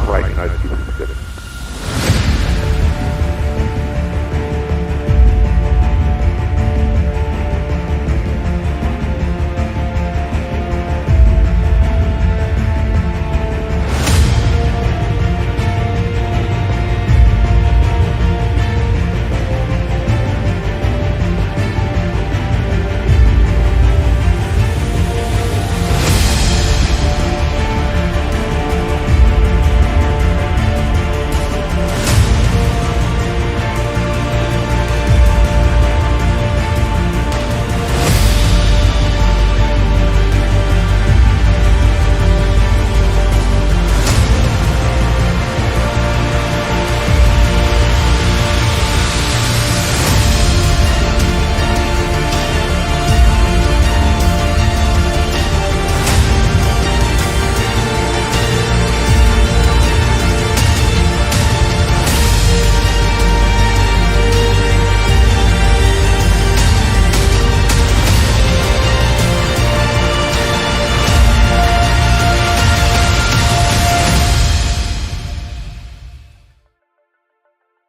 right, nice piece of shit.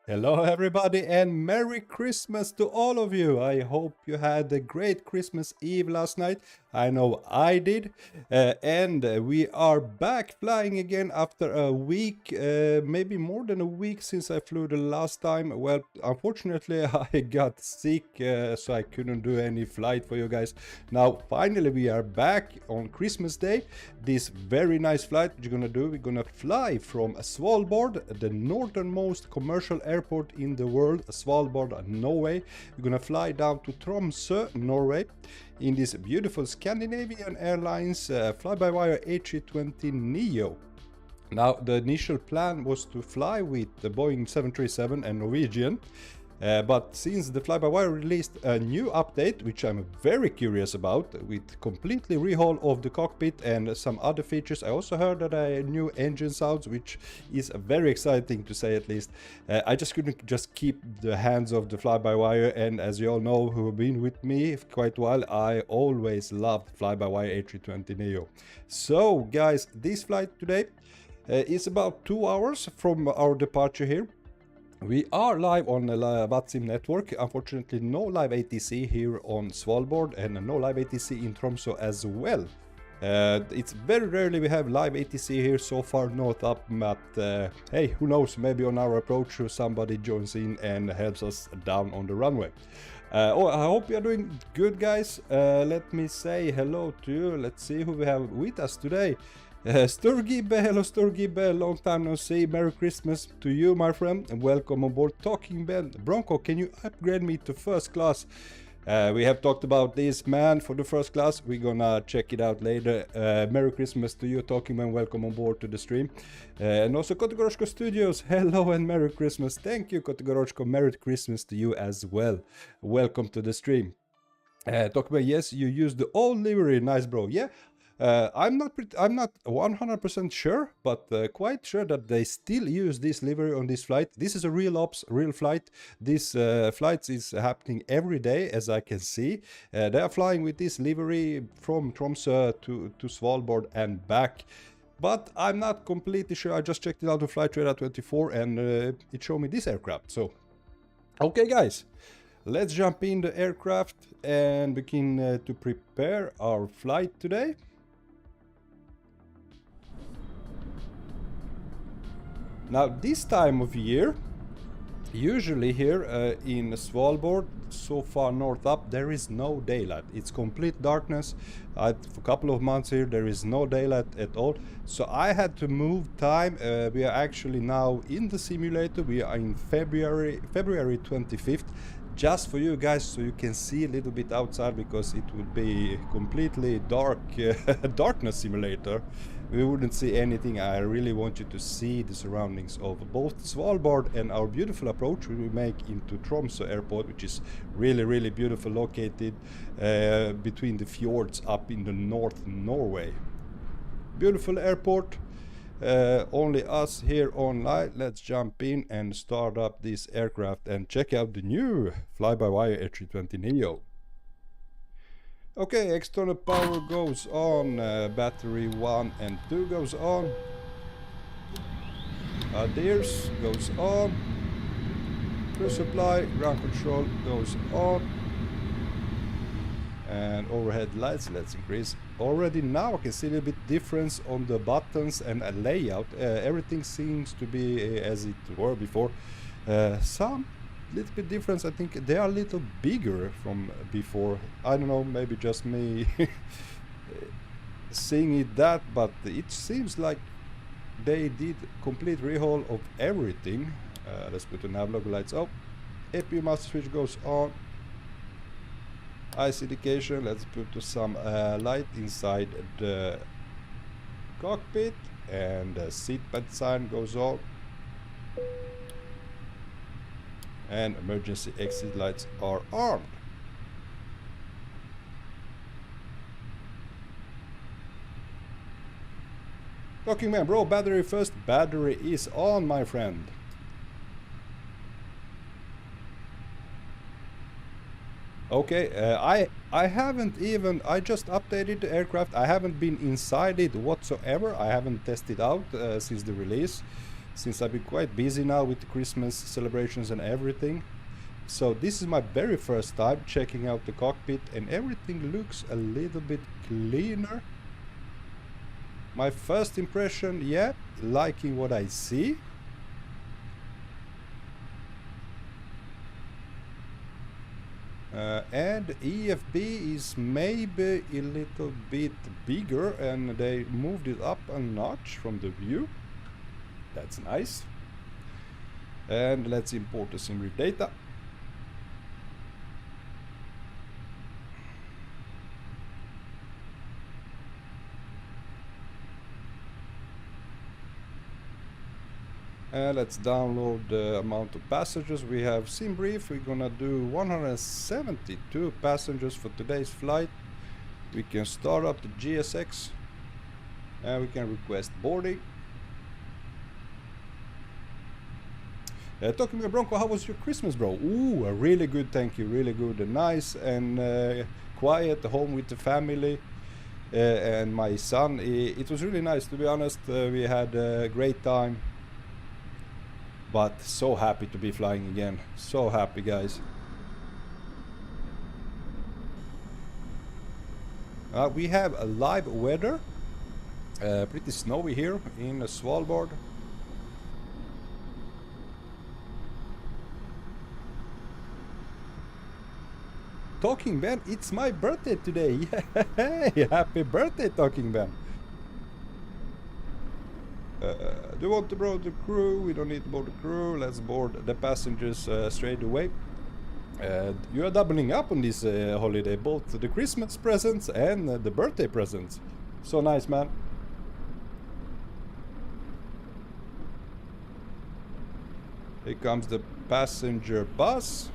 Hello everybody and Merry Christmas to all of you. I hope you had a great Christmas Eve last night. I know I did. And we are back flying again after a week, maybe more than a week since I flew the last time. Well, unfortunately I got sick, so I couldn't do any flight for you guys. Now finally we are back on Christmas Day. This very nice flight we're gonna do. We're gonna fly from Svalbard, the northernmost commercial airport in the world, Svalbard, Norway. We're gonna fly down to Tromso, Norway, in this beautiful Scandinavian Airlines FlyByWire A320neo. Now the initial plan was to fly with the Boeing 737 and Norwegian. But since the FlyByWire released a new update, which I'm very curious about, with completely rehaul of the cockpit and some other features, I also heard that a new engine sounds, which is very exciting to say at least. I just couldn't just keep the hands of the FlyByWire, and as you all know who have been with me for quite a while, I always loved FlyByWire A320neo. So guys, this flight today is about 2 hours from our departure here. We are live on the VATSIM network. Unfortunately, no live ATC here on Svalbard and no live ATC in Tromso as well. It's very rarely we have live ATC here so far north up, but hey, who knows, maybe on our approach somebody joins in and helps us down on the runway. I hope you are doing good, guys. Let me say hello to you. Let's see who we have with us today. Sturgibbe, hello Sturgibbe, long time no see. Merry Christmas to you, my friend, and welcome on board. Talking Ben, Bronco, can you upgrade me to first class? We have talked about this, man, for the first class. We're gonna check it out later. Merry Christmas to you, Talking Man, welcome on board to the stream. And also Kotegoroshko Studios, hello and Merry Christmas. Thank you, Kotegoroshko, Merry Christmas to you as well. Welcome to the stream. Talking Man, yes, you use the old livery, nice bro, yeah. I'm not 100% sure, but quite sure that they still use this livery on this flight. This is a real ops, real flight. This flight is happening every day, as I can see. They are flying with this livery from Tromso to Svalbard and back. But I'm not completely sure. I just checked it out on Flight Radar 24 and it showed me this aircraft. So, okay guys, let's jump in the aircraft and begin to prepare our flight today. Now this time of year, usually here in Svalbard, so far north up, there is no daylight. It's complete darkness. For a couple of months here, there is no daylight at all. So I had to move time. We are actually now in the simulator. We are in February 25th. Just for you guys, so you can see a little bit outside, because it would be completely dark, darkness simulator. We wouldn't see anything. I really want you to see the surroundings of both Svalbard and our beautiful approach we make into Tromso airport, which is really, really beautiful, located between the fjords up in the North Norway. Beautiful airport. Only us here online. Let's jump in and start up this aircraft and check out the new FlyByWire A320neo. Okay, external power goes on, battery 1 and 2 goes on. Adheres goes on. Cruise supply, ground control goes on. And overhead lights, let's increase. Already now I can see a little bit difference on the buttons and a layout. Everything seems to be as it were before. Some little bit difference. I think they are a little bigger from before. I don't know, maybe just me seeing it that, but it seems like they did complete rehaul of everything. Let's put the navlog lights up. APU master switch goes on. IC indication, let's put some light inside the cockpit, and the seatbelt sign goes on. And emergency exit lights are armed. Talking man, bro, battery first. Battery is on, my friend. Okay, I haven't even, I just updated the aircraft. I haven't been inside it whatsoever. I haven't tested out since the release, since I've been quite busy now with the Christmas celebrations and everything. So this is my very first time checking out the cockpit, and everything looks a little bit cleaner. My first impression, yeah, liking what I see. And EFB is maybe a little bit bigger, and they moved it up a notch from the view. That's nice. And let's import the sim data. Let's download the amount of passengers. We have sim brief. We're gonna do 172 passengers for today's flight. We can start up the Gsx and we can request boarding. Talking about Bronco, how was your Christmas, bro? Ooh, really good, thank you. Really good and nice and quiet, home with the family and my son. It was really nice, to be honest. We had a great time. But so happy to be flying again. So happy, guys. We have a live weather. Pretty snowy here in Svalbard. Talking Ben, it's my birthday today. Yay! Happy birthday, Talking Ben. Do you want to board the crew? We don't need to board the crew. Let's board the passengers straight away. You are doubling up on this holiday, both the Christmas presents and the birthday presents. So nice, man. Here comes the passenger bus.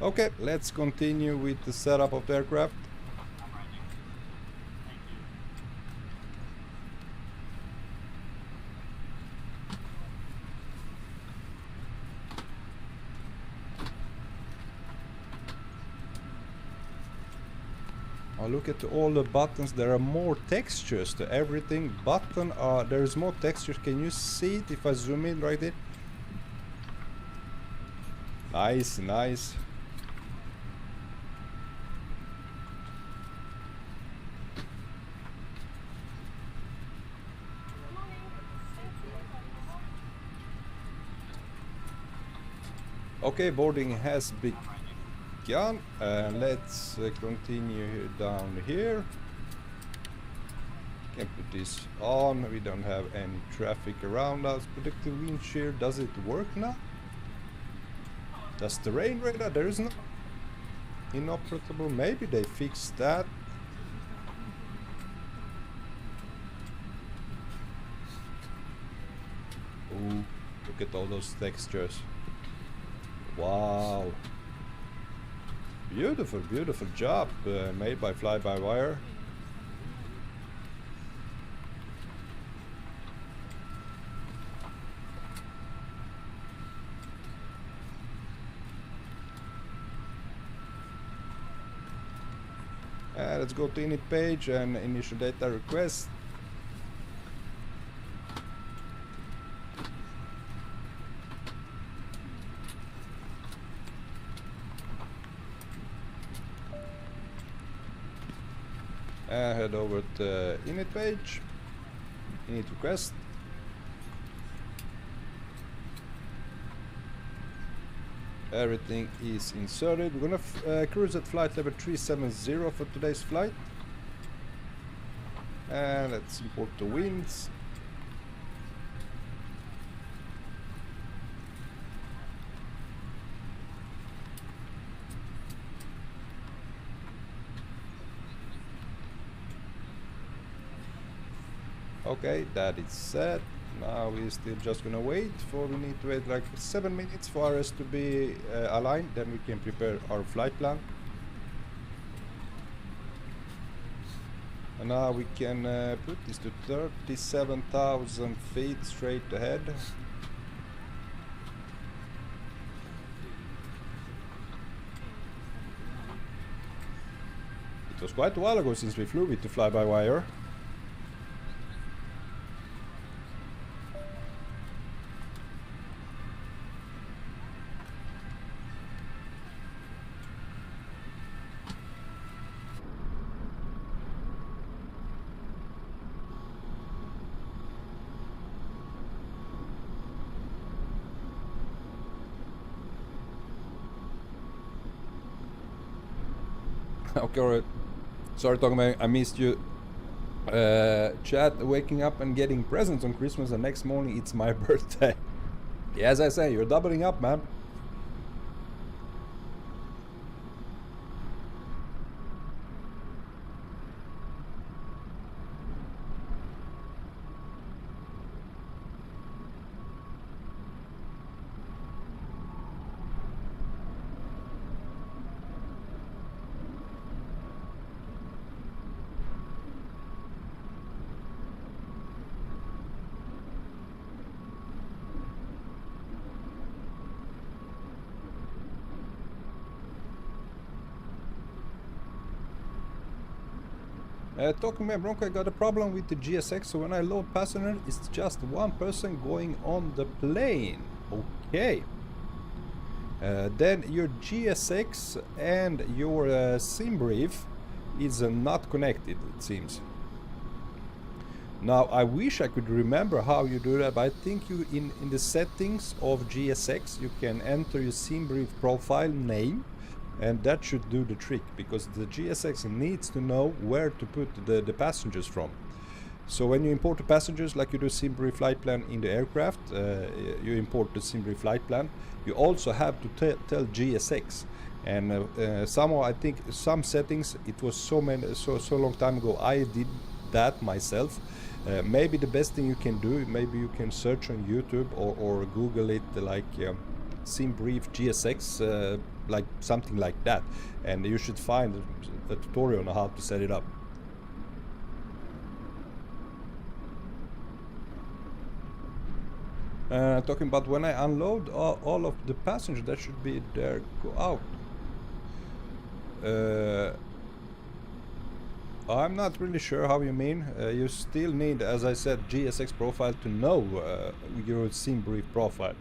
Okay, let's continue with the setup of the aircraft. Oh, look at all the buttons. There are more textures to everything. Button, there is more textures. Can you see it if I zoom in right there? Nice, nice. Okay, boarding has begun. Let's continue down here. Can put this on. We don't have any traffic around us. Predictive wind shear. Does it work now? Does the rain radar? There is no inoperable. Maybe they fixed that. Ooh, look at all those textures. Wow. Beautiful, beautiful job made by FlyByWire. Let's go to init page and initial data request. Head over to init page, init request. Everything is inserted. We're gonna cruise at flight level 370 for today's flight. And let's import the winds. Okay, that is set. Now we're still just gonna wait we need to wait like 7 minutes for us to be aligned, then we can prepare our flight plan. And now we can put this to 37,000 feet straight ahead. It was quite a while ago since we flew with the fly-by-wire. Okay, alright. Sorry, talking about I missed you. Chat, waking up and getting presents on Christmas, and next morning it's my birthday. Yeah, as I say, you're doubling up, man. Talking about Bronco, I got a problem with the Gsx, so when I load passenger, it's just one person going on the plane. Okay. Then your Gsx and your sim brief is not connected, it seems. Now, I wish I could remember how you do that, but I think you in the settings of Gsx, you can enter your sim brief profile name. And that should do the trick, because the Gsx needs to know where to put the passengers from. So when you import the passengers, like you do SimBrief flight plan in the aircraft, you import the SimBrief flight plan. You also have to tell Gsx. And somehow I think some settings, it was so long time ago, I did that myself. Maybe the best thing you can do, maybe you can search on YouTube or Google it, like SimBrief Gsx, like something like that, and you should find a tutorial on how to set it up. Talking about when I unload all of the passengers that should be there, go out. I'm not really sure how you mean. You still need, as I said, Gsx profile to know your SimBrief profile.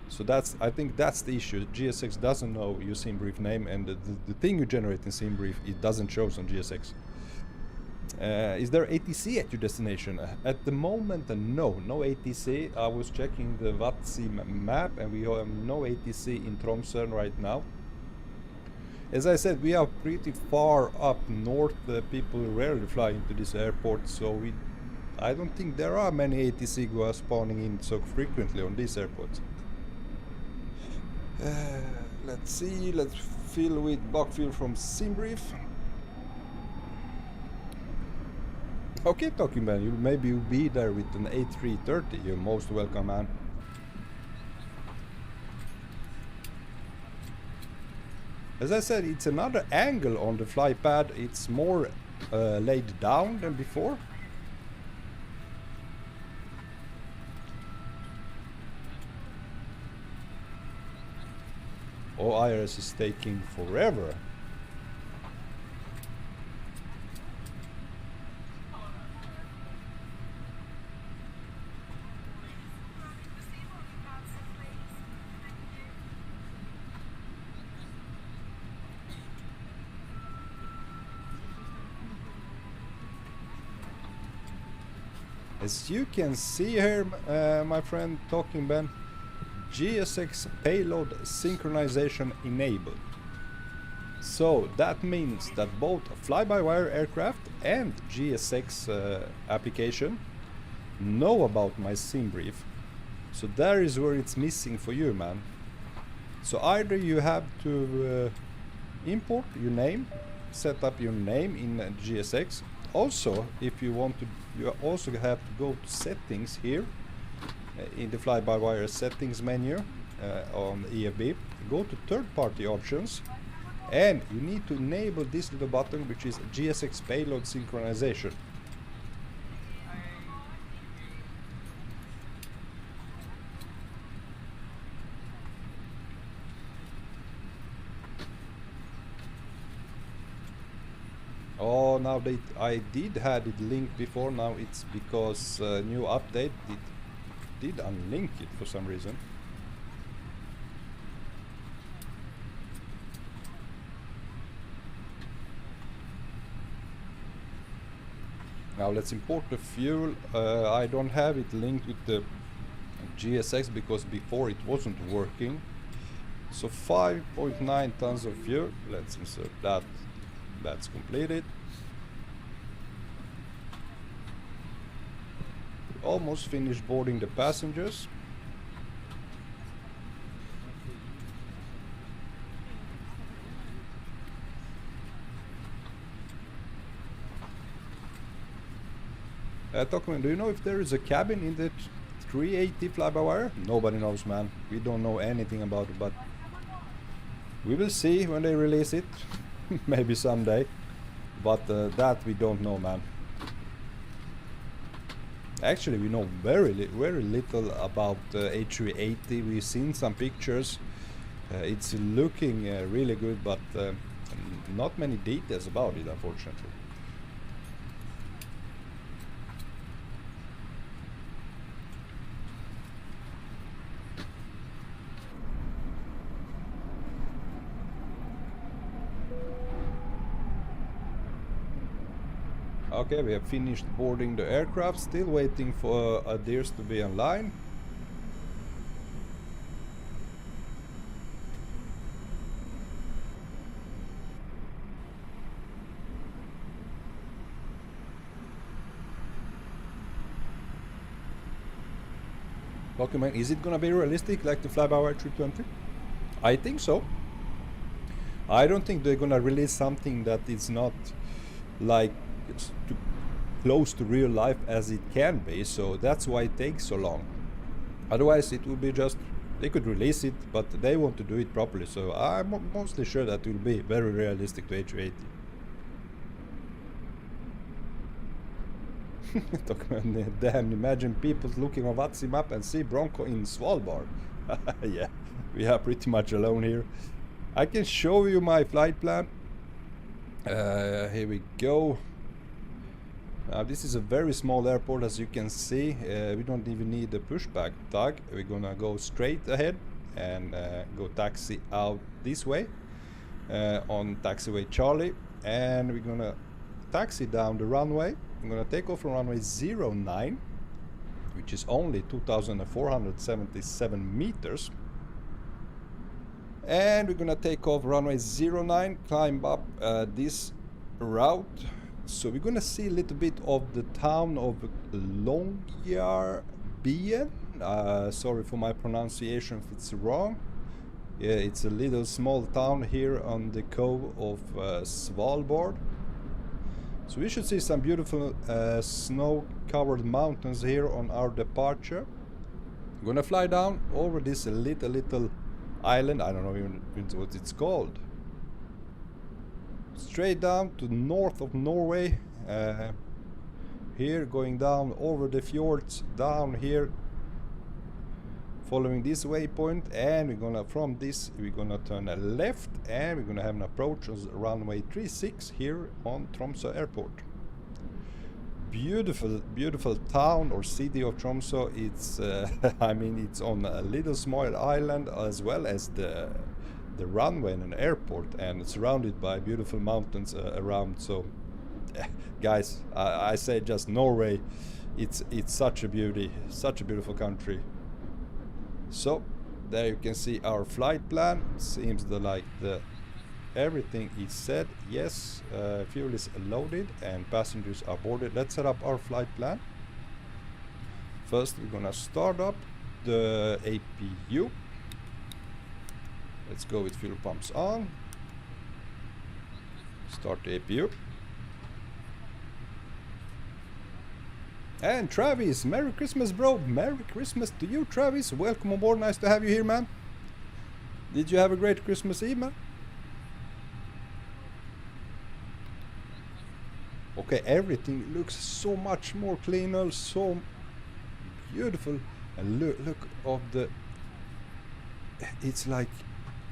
So that's, I think that's the issue. Gsx doesn't know your SimBrief name, and the thing you generate in SimBrief, it doesn't show on Gsx. Is there ATC at your destination? At the moment, no ATC. I was checking the VATSIM map, and we have no ATC in Tromso right now. As I said, we are pretty far up north. People rarely fly into this airport, so I don't think there are many ATC spawning in so frequently on this airport. Let's see, let's fill with block fuel from SimBrief. Okay, talking man, maybe you'll be there with an A330. You're most welcome, man. As I said, it's another angle on the fly pad. It's more laid down than before. Oh, IRS is taking forever. As you can see here, my friend Talking Ben, Gsx payload synchronization enabled. So that means that both fly-by-wire aircraft and Gsx application know about my sim brief. So there is where it's missing for you, man. So either you have to import your name, set up your name in Gsx. Also, if you want to, you also have to go to settings here in the fly-by-wire settings menu on EFB. Go to third-party options, and you need to enable this little button, which is Gsx payload synchronization. Oh, now I did had it linked before. Now it's because new update did unlink it for some reason. Now let's import the fuel. I don't have it linked with the Gsx because before it wasn't working. So 5.9 tons of fuel. Let's insert that. That's completed. Almost finished boarding the passengers. Talkman, do you know if there is a cabin in the 380 fly-by-wire? Nobody knows, man. We don't know anything about it, but we will see when they release it. Maybe someday, but that we don't know, man. Actually, we know very little about A380. We've seen some pictures. It's looking really good, but not many details about it, unfortunately. Okay, we have finished boarding the aircraft, still waiting for Adirs to be online. Document, is it gonna be realistic like the FlyByWire A320? I think so. I don't think they're gonna release something that is not like too close to real life as it can be, so that's why it takes so long. Otherwise it would be just, they could release it, but they want to do it properly, so I'm mostly sure that it will be very realistic to A380. Damn, imagine people looking on VATSIM map and see Bronco in Svalbard. Yeah, we are pretty much alone here. I can show you my flight plan. Here we go. This is a very small airport, as you can see. We don't even need a pushback tag. We're gonna go straight ahead and go taxi out this way on taxiway Charlie, and we're gonna taxi down the runway. I'm gonna take off from runway 09, which is only 2,477 meters, and we're gonna take off runway 09, climb up this route. So we're gonna see a little bit of the town of Longyearbyen. Sorry for my pronunciation if it's wrong. Yeah, it's a little small town here on the cove of Svalbard. So we should see some beautiful snow-covered mountains here on our departure. I'm gonna fly down over this little island. I don't know even what it's called. Straight down to north of Norway. Here, going down over the fjords, down here, following this waypoint, and we're gonna from this we're gonna turn a left, and we're gonna have an approach on runway 36 here on Tromso airport. Beautiful town or city of Tromso. It's I mean, it's on a little small island, as well as the runway and an airport, and it's surrounded by beautiful mountains around. So guys, I say just Norway It's such a beauty, such a beautiful country. So there you can see our flight plan. Seems like everything is set. Yes, fuel is loaded and passengers are boarded. Let's set up our flight plan. First we're gonna start up the APU. Let's go with fuel pumps on. Start the APU. And Travis, Merry Christmas, bro. Merry Christmas to you, Travis. Welcome on board. Nice to have you here, man. Did you have a great Christmas Eve, man? Okay, everything looks so much more cleaner, so beautiful. And look of the... It's like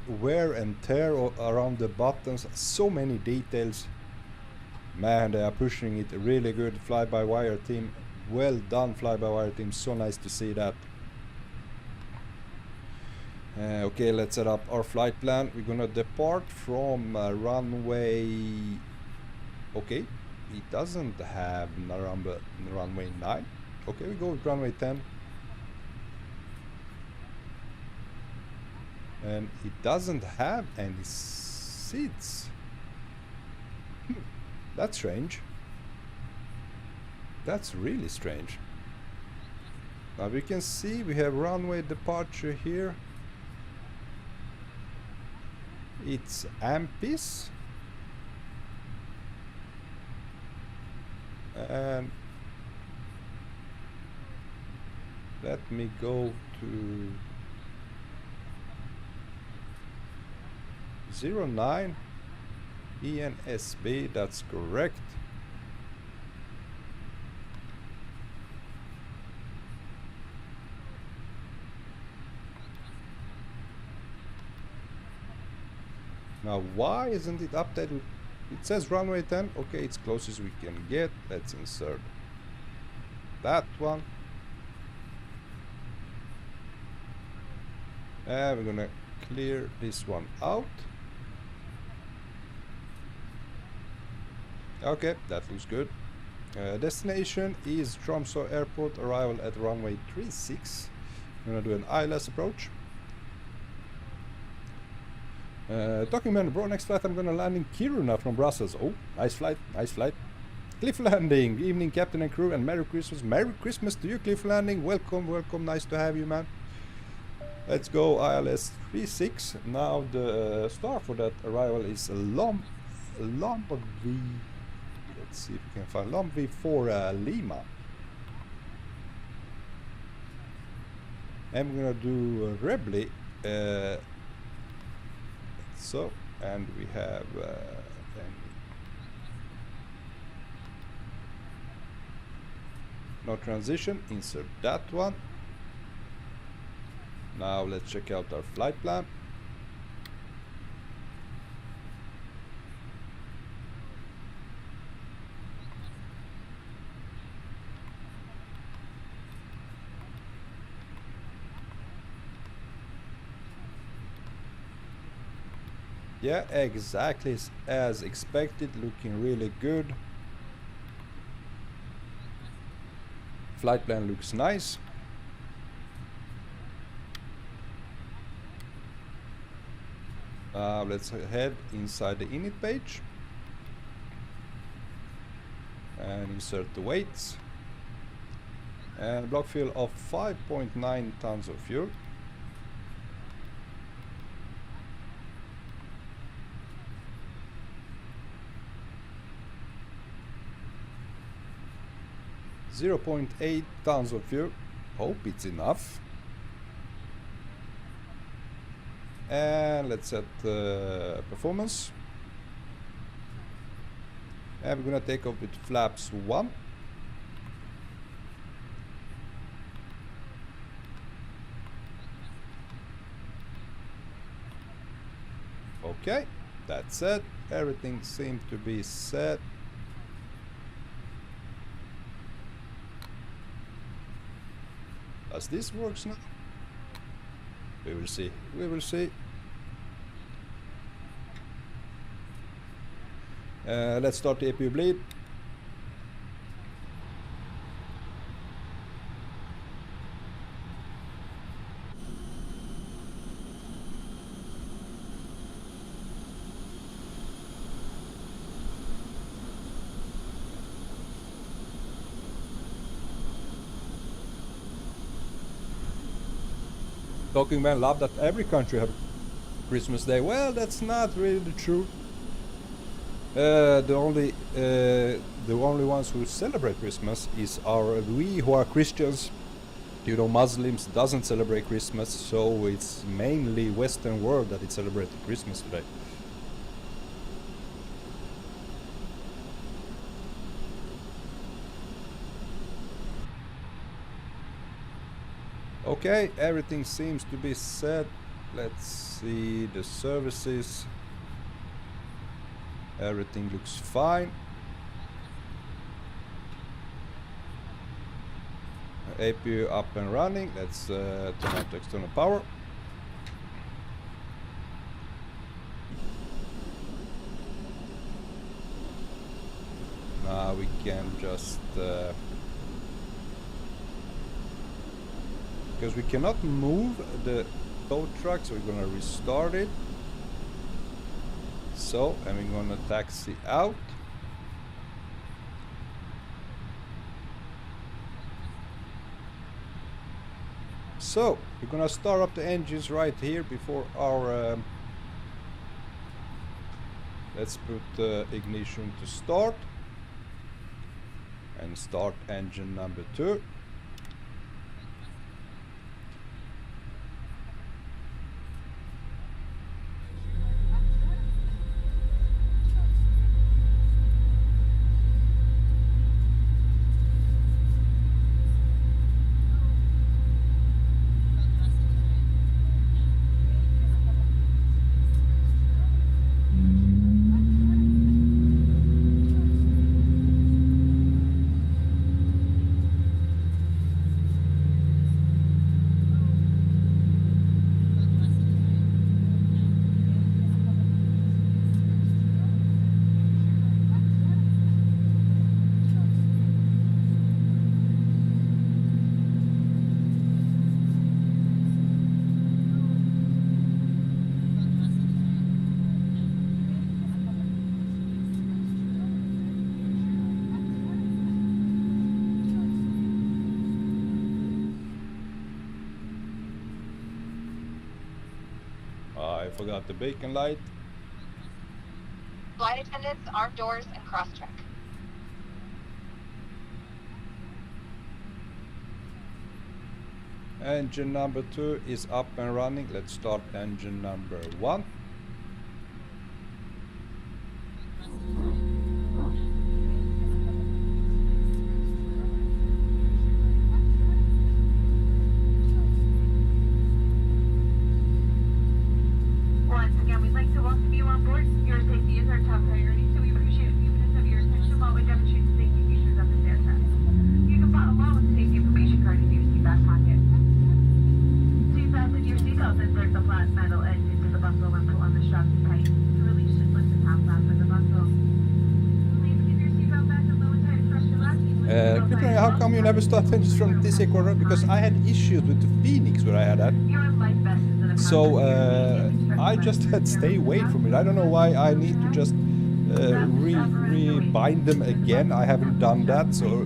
wear and tear around the buttons. So many details. Man, they are pushing it really good. Fly-by-wire team. Well done, Fly-by-wire team. So nice to see that. Okay, let's set up our flight plan. We're gonna depart from runway... Okay, it doesn't have runway 9. Okay, we go with runway 10. And it doesn't have any seats. That's strange. That's really strange. Now we can see we have runway departure here. It's AMPIS. And let me go to 09 ENSB, that's correct. Now why isn't it updated? It says runway 10. Okay, it's closest we can get. Let's insert that one. And we're gonna clear this one out. Okay, that looks good. Destination is Tromso Airport, arrival at runway 36. I'm gonna do an ILS approach. Talking about bro, next flight I'm gonna land in Kiruna from Brussels. Oh, nice flight, nice flight. Cliff Landing, evening captain and crew, and Merry Christmas. Merry Christmas to you, Cliff Landing. Welcome, welcome, nice to have you, man. Let's go ILS 36. Now the star for that arrival is Lomb V. Let's see if we can find Lomb V4 Lima. I'm gonna do Rebly. So, and we have no transition, insert that one. Now let's check out our flight plan. Yeah, exactly as expected, looking really good. Flight plan looks nice. Let's head inside the init page and insert the weights. And block fuel of 5.9 tons of fuel. .8 tons of fuel. Hope it's enough. And let's set performance. And we're gonna take off with flaps 1. Okay, that's it. Everything seems to be set. Does this work now? We will see. We will see. Let's start the APU bleed. Talking man love that every country have Christmas Day. Well, that's not really the truth. The only ones who celebrate Christmas is we who are Christians. You know, Muslims doesn't celebrate Christmas, so it's mainly Western world that is celebrating Christmas today. Okay, everything seems to be set. Let's see the services. Everything looks fine. APU up and running. Let's turn on the external power. Now we can just because we cannot move the tow truck, so we're gonna restart it. So, and we're gonna taxi out. So, we're gonna start up the engines right here before our let's put the ignition to start and start engine number 2. I forgot the beacon light. Flight attendants, armed doors, and cross-check. Engine number 2 is up and running. Let's start engine number 1. How come you never start engines from this corner? Because I had issues with the Phoenix where I had that. So I just had to stay away from it. I don't know why I need to just rebind them again. I haven't done that, so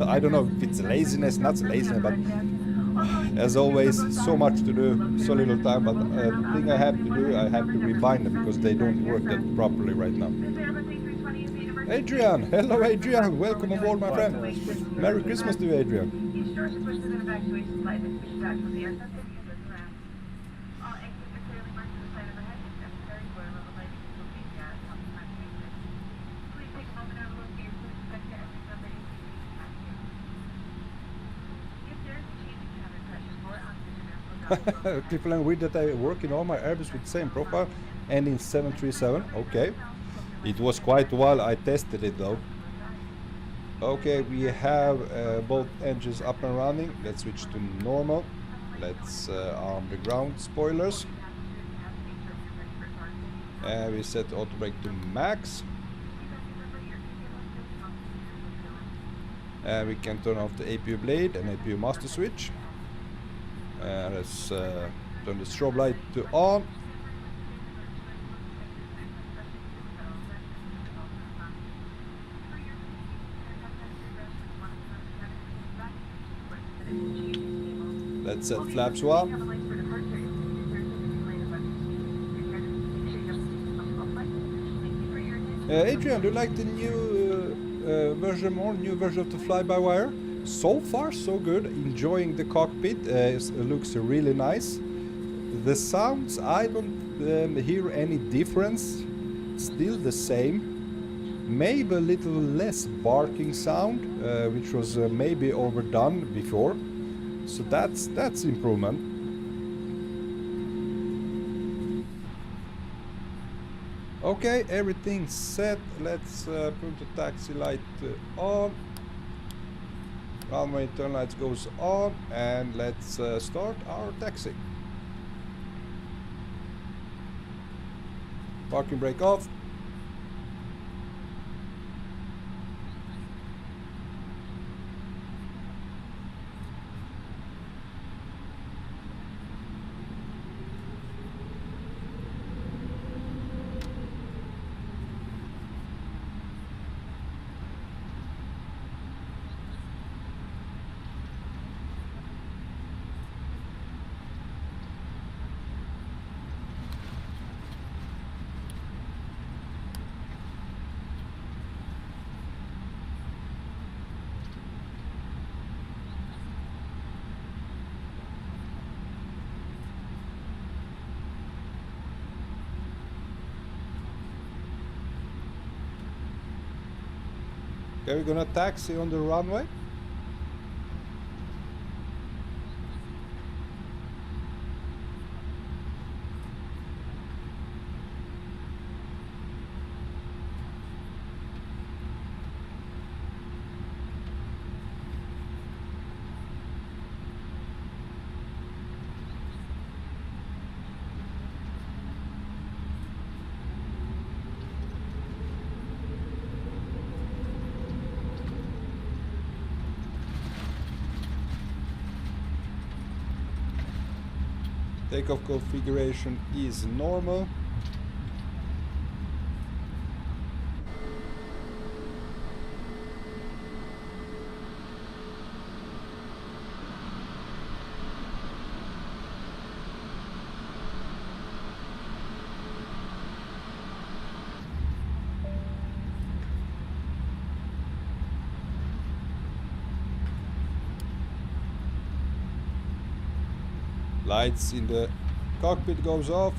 I don't know if it's laziness, not laziness, but as always, so much to do, so little time. But the thing I have to do, I have to rebind them because they don't work that properly right now. Adrian, hello Adrian, welcome aboard my friend. Merry Christmas to you, Adrian. People are weird that I work in all my Airbus with the same profile and in 737. Okay. It was quite a while I tested it though. Okay, we have both engines up and running. Let's switch to normal. Let's arm the ground spoilers. And we set auto brake to max. And we can turn off the APU blade and APU master switch. Let's turn the strobe light to on. Let's set flaps 1. Adrian, do you like the new version more? New version of the fly-by-wire? So far, so good. Enjoying the cockpit. It looks really nice. The sounds, I don't hear any difference. Still the same. Maybe a little less barking sound, which was maybe overdone before. So that's improvement. Okay, everything's set. Let's put the taxi light on. Runway turn lights goes on, and let's start our taxi. Parking brake off. Okay, we're gonna taxi on the runway. Takeoff configuration is normal. Lights in the cockpit goes off.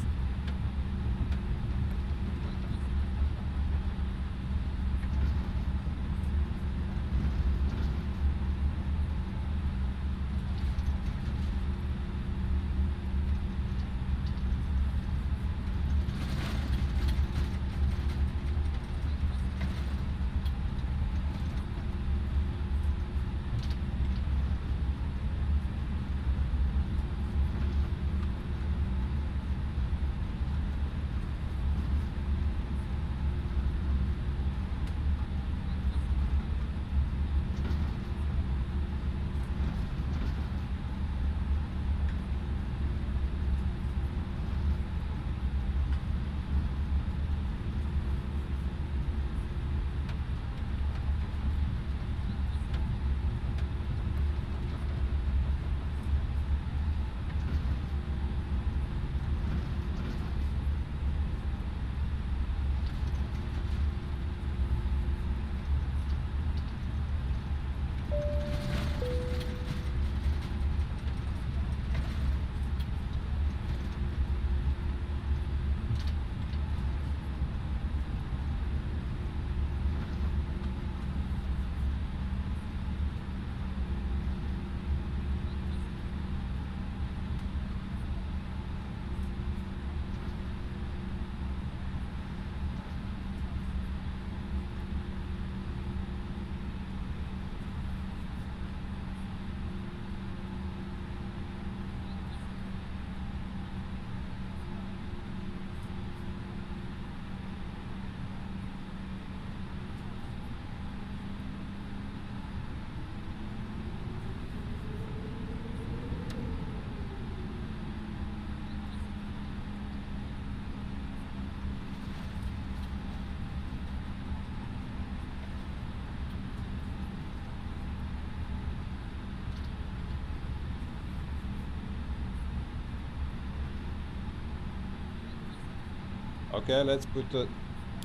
Okay, let's put the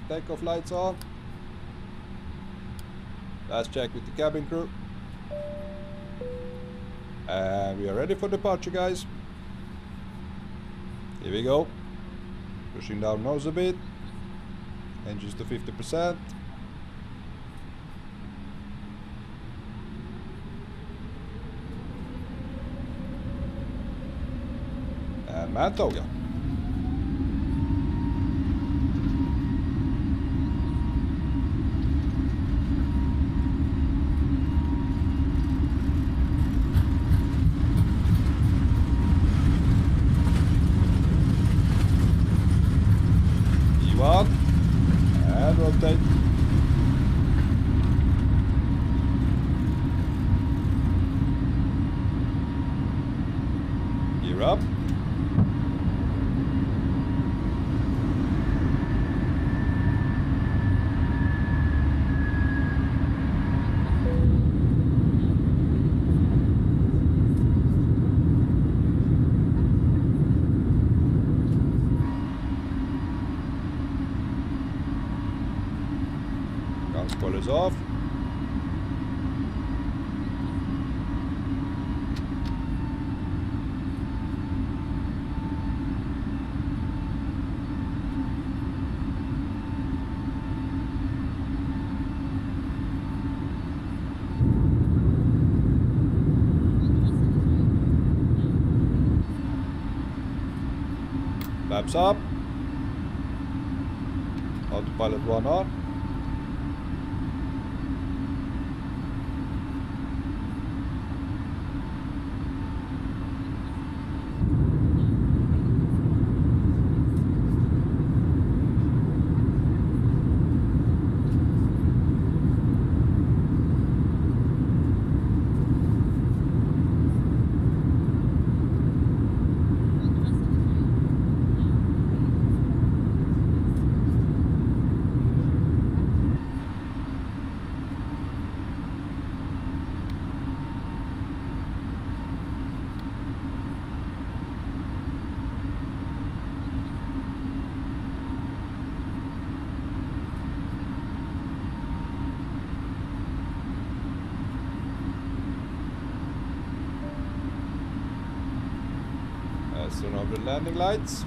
Takeoff lights on. Last check with the cabin crew. And we are ready for departure, guys. Here we go. Pushing down nose a bit. Engines to 50%. And man toga. And rotate. Gear up. Spoilers off. Flaps up. Autopilot 1 on. Turn off the landing lights.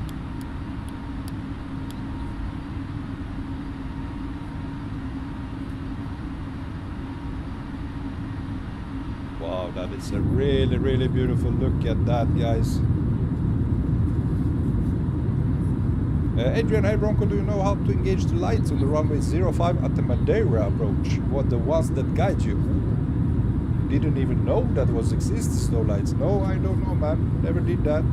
Wow, that is a really beautiful look at that, guys. Adrian, hey Bronco, do you know how to engage the lights on the runway 05 at the Madeira approach? What, the ones that guide you? Didn't even know that was exists, those lights. No, I don't know, man. Never did that.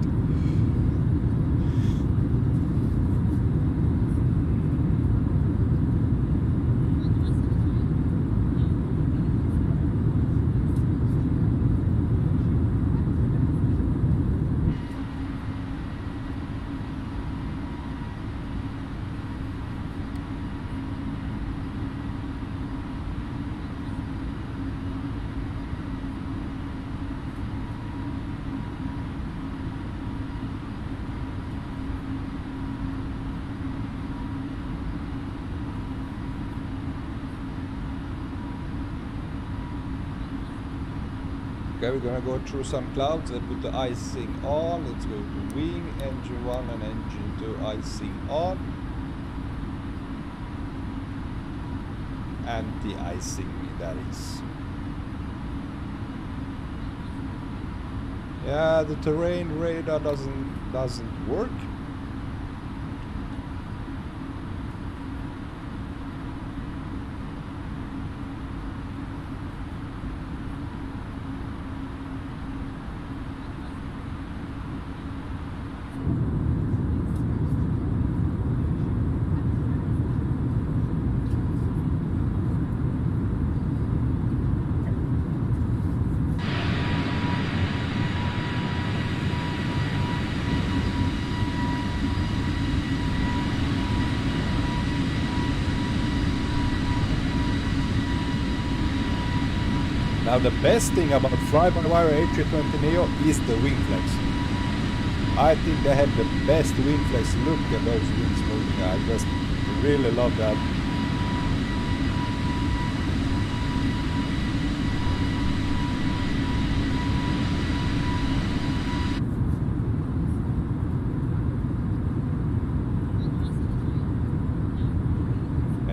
Okay, we're gonna go through some clouds and put the icing on. Let's go to wing, engine 1 and engine 2 icing on. Anti-icing, that is. Yeah, the terrain radar doesn't work. Now the best thing about FlyByWire A320neo is the wing flex. I think they had the best wing flex. Look at those wings moving. I just Really love that.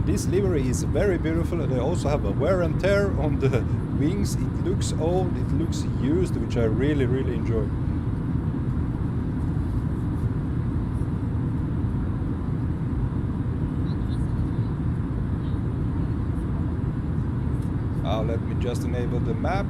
This livery is very beautiful, and they also have a wear and tear on the wings. It looks old, it looks used, which I really enjoy. Now let me just enable the map.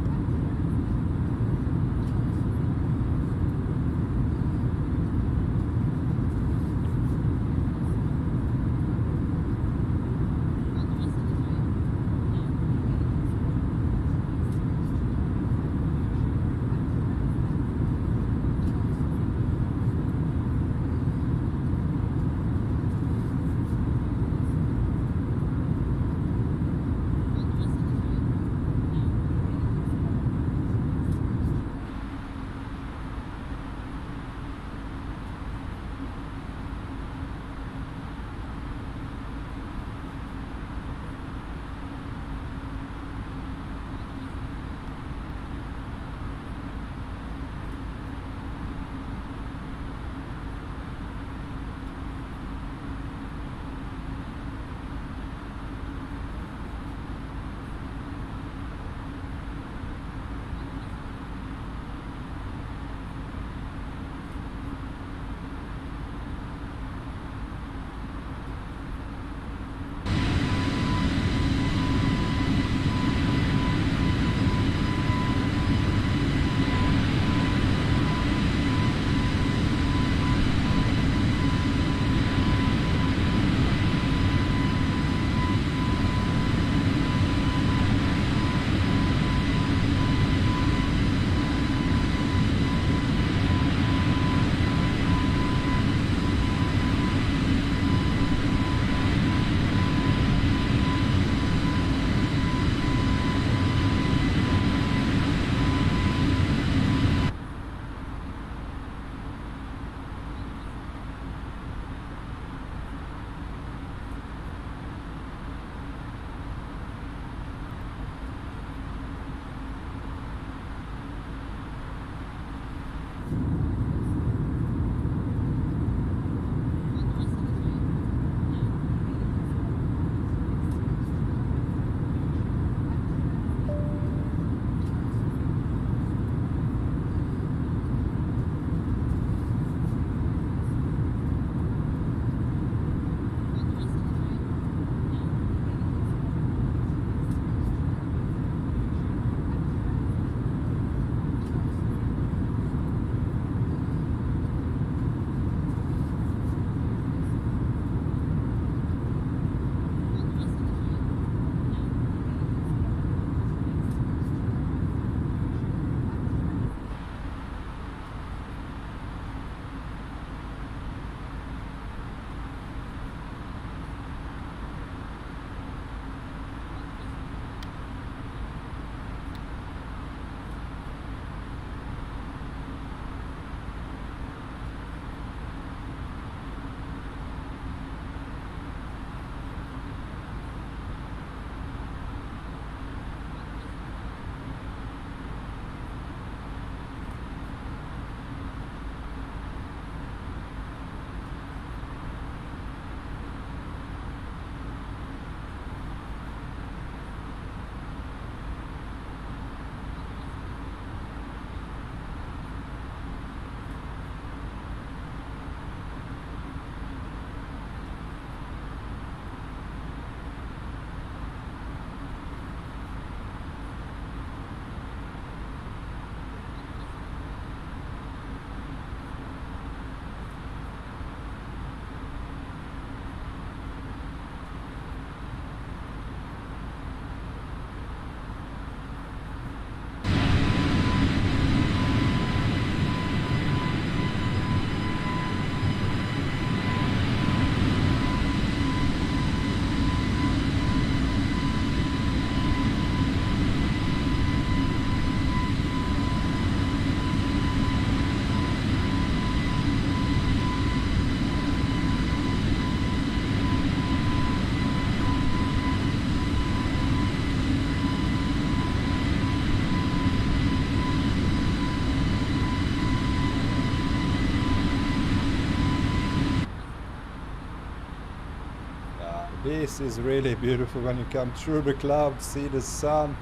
This is really beautiful when you come through the clouds, see the sun.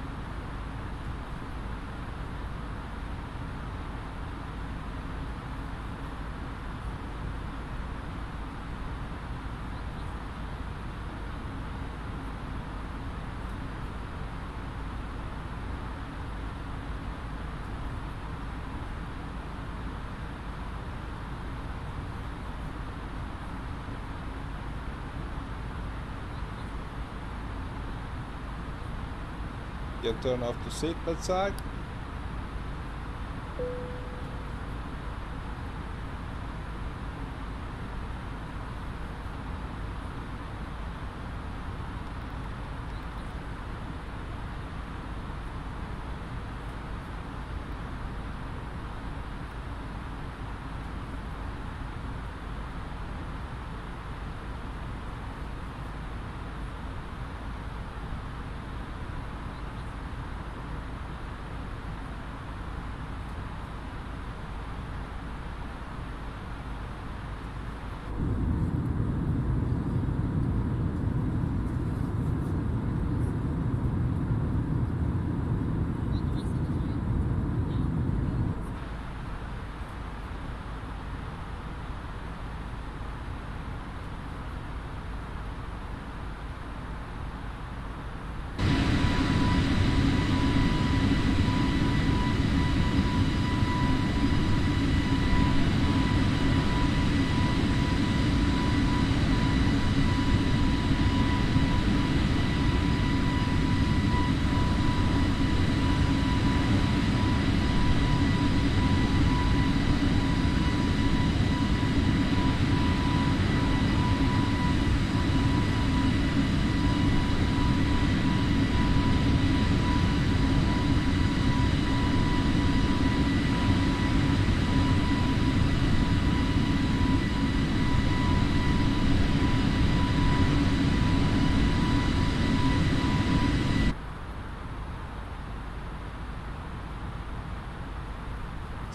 You can turn off the seatbelt side.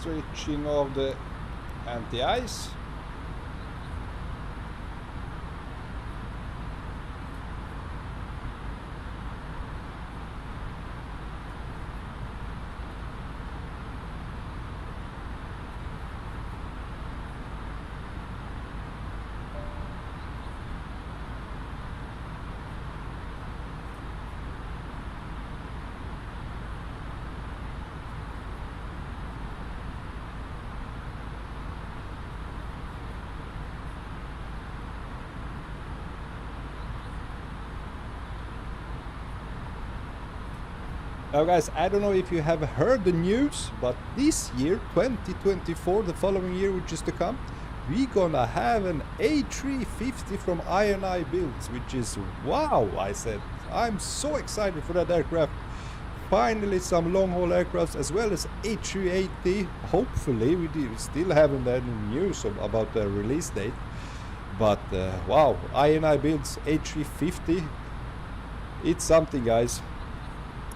Switching off the anti-ice. Now guys, I don't know if you have heard the news, but this year, 2024, the following year which is to come, we're gonna have an A350 from I&I Builds, which is wow, I said. I'm so excited for that aircraft. Finally some long-haul aircrafts as well as A380. Hopefully, we still haven't any news about the release date. But wow, I&I Builds A350. It's something, guys.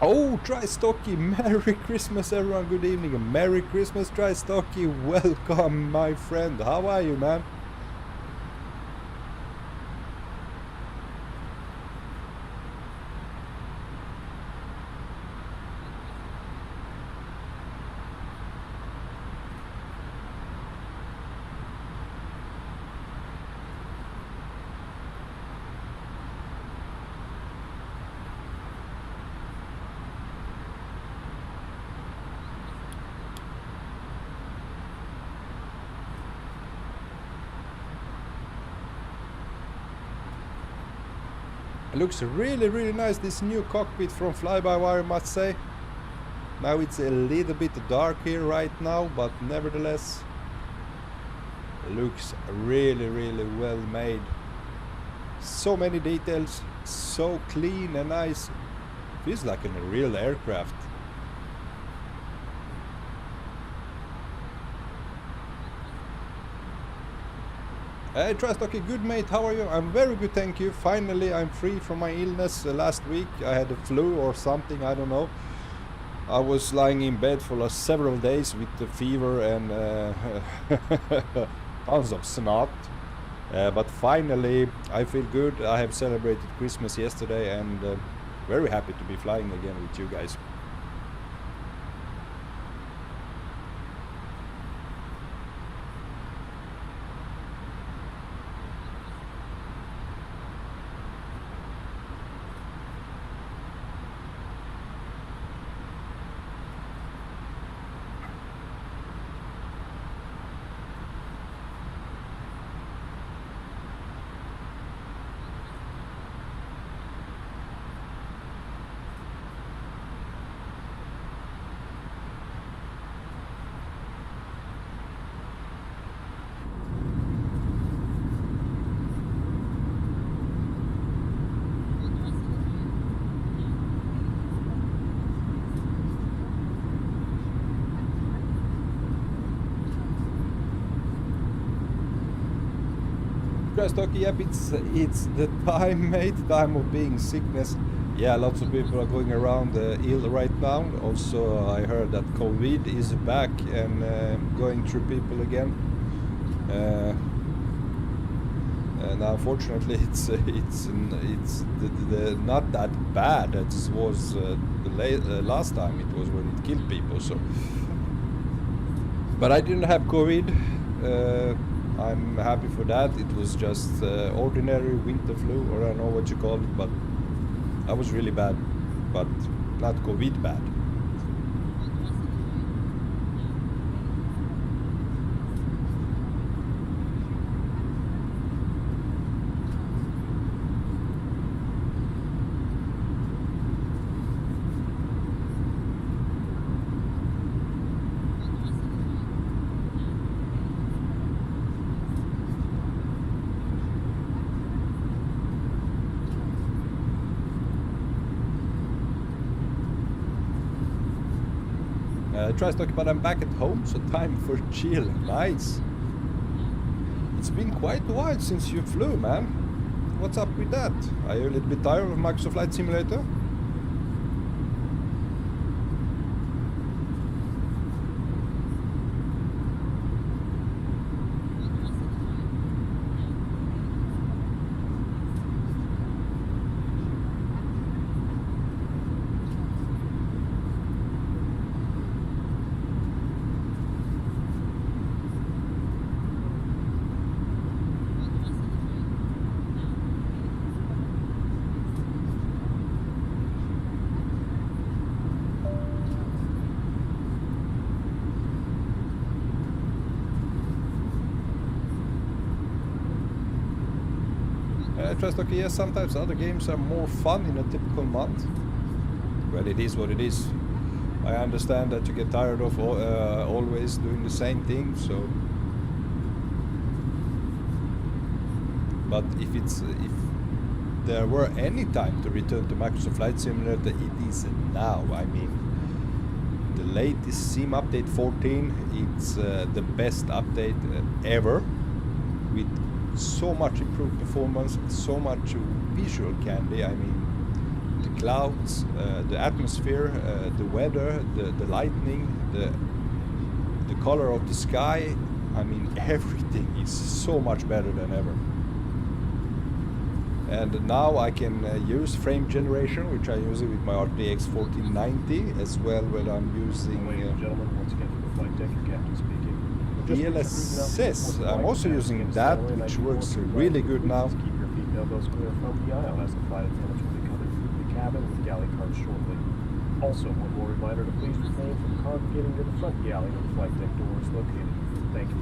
Oh, Tri-Stocky, Merry Christmas everyone, good evening, and Merry Christmas Tri-Stocky, welcome my friend, how are you, man? It looks really nice, this new cockpit from FlyByWire, I must say. Now it's a little bit dark here right now, but nevertheless it looks really well made. So many details, so clean and nice. Feels like in a real aircraft. Hey Tri-Stocky, good mate, how are you? I'm very good, thank you. Finally, I'm free from my illness. Last week I had a flu or something, I don't know. I was lying in bed for several days with the fever and tons of snot. But finally, I feel good. I have celebrated Christmas yesterday and very happy to be flying again with you guys. Yep, it's the time, mate, time of being sickness. Yeah, lots of people are going around ill right now. Also, I heard that COVID is back and going through people again. And unfortunately, it's not that bad as was the last time it was when it killed people. So, but I didn't have COVID. I'm happy for that. It was just ordinary winter flu, or I don't know what you call it, but I was really bad, but not COVID bad. Tries talking about I'm back at home, so time for chill. Nice. It's been quite a while since you flew, man. What's up with that? Are you a little bit tired of Microsoft Flight Simulator? Okay, yes, sometimes other games are more fun in a typical month. Well, it is what it is. I understand that you get tired of always doing the same thing, so... But if there were any time to return to Microsoft Flight Simulator, it is now. I mean, the latest Sim update 14, it's the best update ever, with so much improved performance, so much visual candy. I mean, the clouds, the atmosphere, the weather, the lightning, the color of the sky. I mean, everything is so much better than ever. And now I can use frame generation, which I'm using with my RTX 1490, as well when I'm using Ladies and gentlemen, once again from the flight deck, your captain speaking. DLSS. I'm also using that, which works really good now. Keep your feet and elbows clear from the aisle as the flight attendants will be coming through the cabin with galley cards shortly. Also, one more reminder to please refrain from congregating to the front galley where the flight deck door is located. Thank you.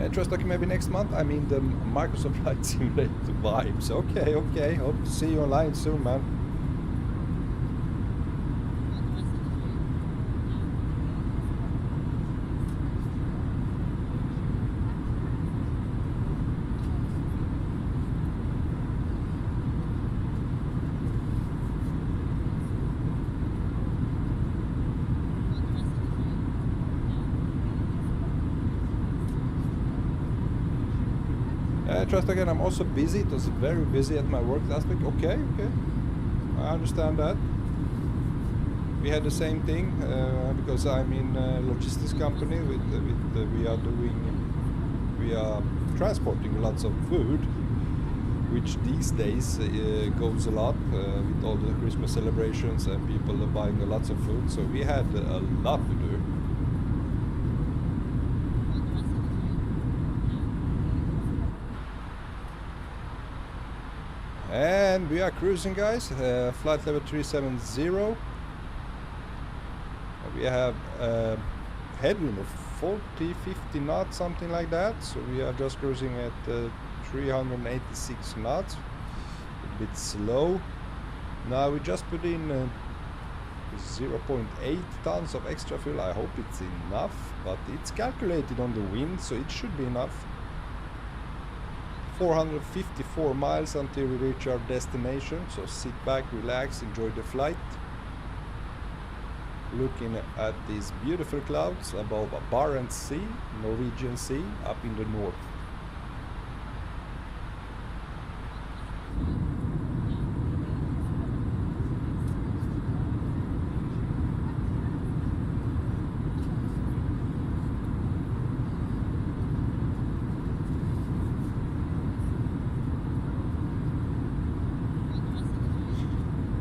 And trust talking maybe next month. I mean the Microsoft Flight Simulator vibes. Okay. Hope to see you online soon, man. Trust again, I'm also busy. It was very busy at my work last week. Okay. I understand that. We had the same thing because I'm in a logistics company we are doing we are transporting lots of food, which these days goes a lot with all the Christmas celebrations and people are buying lots of food, so we had a lot to do. And we are cruising, guys, flight level 370. We have headroom of 40-50 knots, something like that, so we are just cruising at 386 knots, a bit slow. Now we just put in 0.8 tons of extra fuel. I hope it's enough, but it's calculated on the wind, so it should be enough. 454 miles until we reach our destination, so sit back, relax, enjoy the flight. Looking at these beautiful clouds above Barents Sea, Norwegian Sea, up in the north.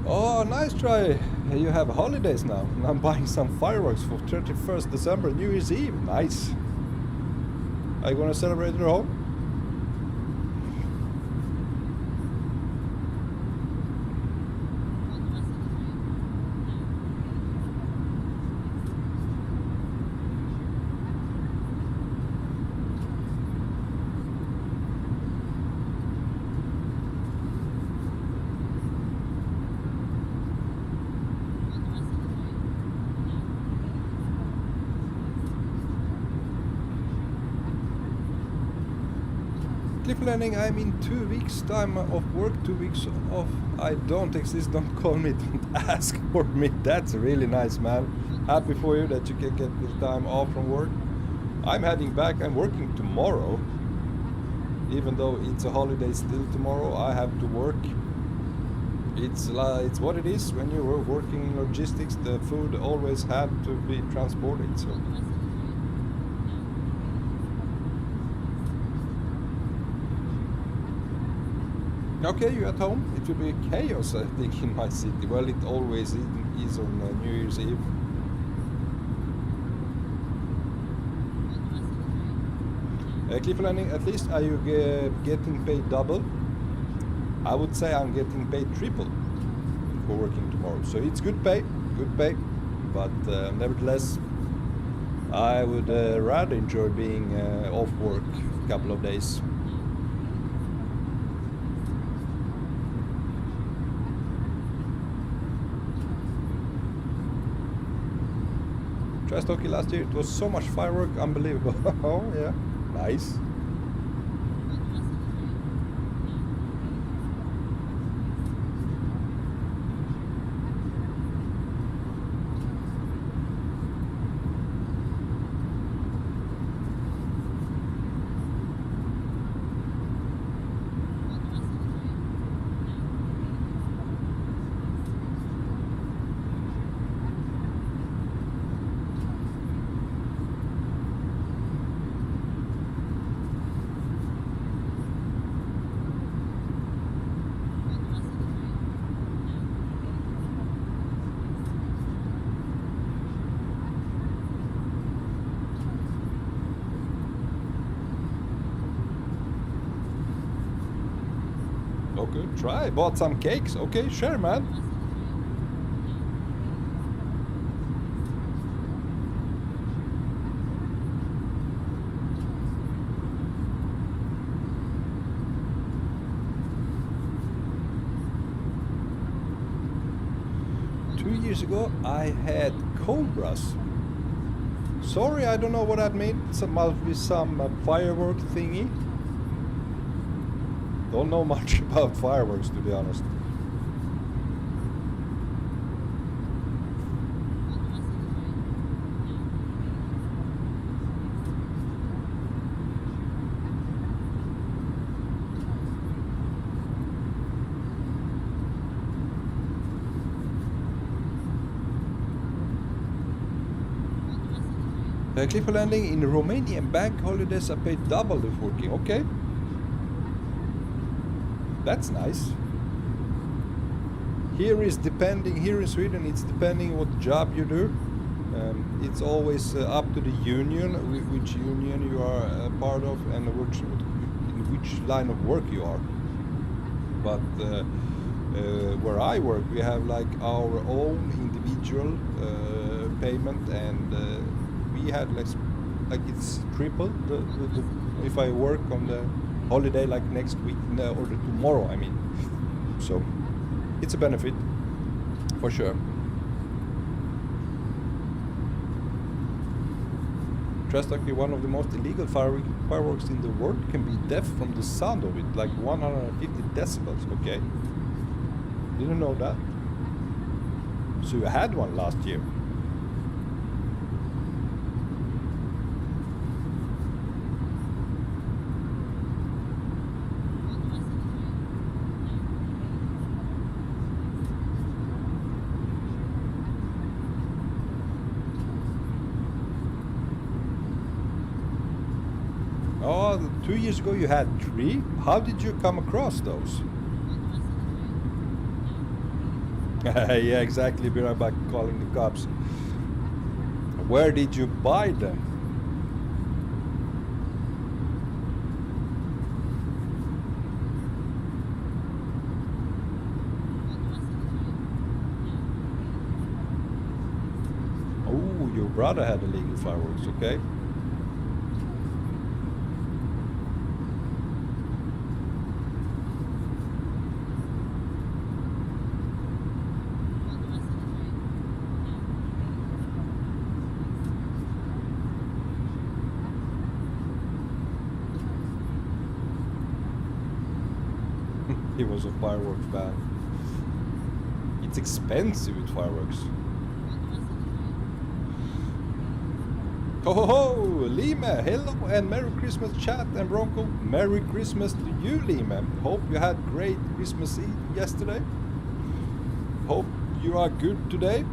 Oh, nice try. You have holidays now. I'm buying some fireworks for 31st December, New Year's Eve. Nice. Are you gonna celebrate at home? Cliff Landing, I'm in 2 weeks time of work, 2 weeks off. I don't exist, don't call me, don't ask for me. That's really nice, man. Happy for you that you can get this time off from work. I'm heading back, I'm working tomorrow. Even though it's a holiday still tomorrow, I have to work. It's what it is when you're working in logistics. The food always had to be transported, so. Okay, you're at home. It will be chaos, I think, in my city. Well, it always is on New Year's Eve. Cliff Landing, at least are you getting paid double? I would say I'm getting paid triple for working tomorrow. So it's good pay, but nevertheless, I would rather enjoy being off work a couple of days. Trastoki last year, it was so much firework, unbelievable. Oh yeah, nice. Okay, try. Bought some cakes. Okay, sure, man. Years ago I had cobras. Sorry, I don't know what that means. It must be some firework thingy. Don't know much about fireworks, to be honest. Clipper landing in Romanian bank holidays are paid double if working. Okay. That's nice. Here in Sweden it's depending what job you do. It's always up to the union, which union you are a part of and in which line of work you are. But where I work, we have like our own individual payment, and we had like it's triple if I work on the holiday like next week or tomorrow, I mean. So it's a benefit for sure. Trustlucky, one of the most illegal fireworks in the world, can be deaf from the sound of it, like 150 decibels. Okay, didn't know that. So you had one last year. Oh, 2 years ago you had 3? How did you come across those? Yeah, exactly. Be right back calling the cops. Where did you buy them? Oh, your brother had illegal fireworks, okay. He was a fireworks fan. It's expensive with fireworks. Ho ho ho! Lima, hello and Merry Christmas chat and Bronco. Merry Christmas to you, Lima. Hope you had great Christmas Eve yesterday. Hope you are good today.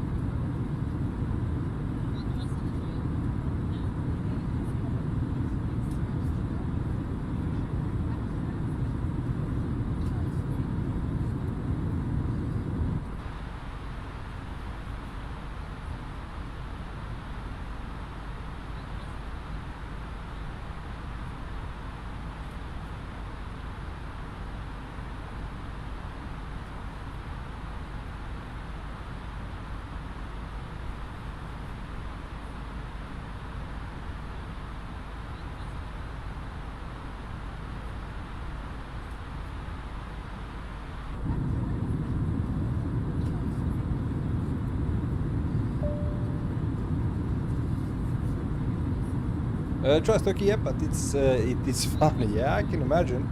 Trust okay, yeah, but it is funny. Yeah, I can imagine.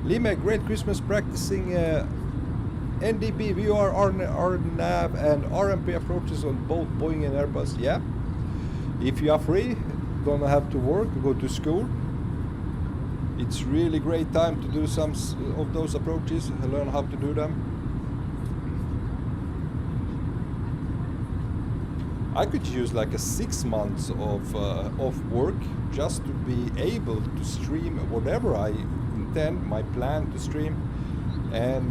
Lima, great Christmas practicing NDB, VR, RNAV and RMP approaches on both Boeing and Airbus. Yeah, if you are free, don't have to work, go to school. It's really great time to do some of those approaches and learn how to do them. I could use like a 6 months of work just to be able to stream whatever I intend, my plan to stream, and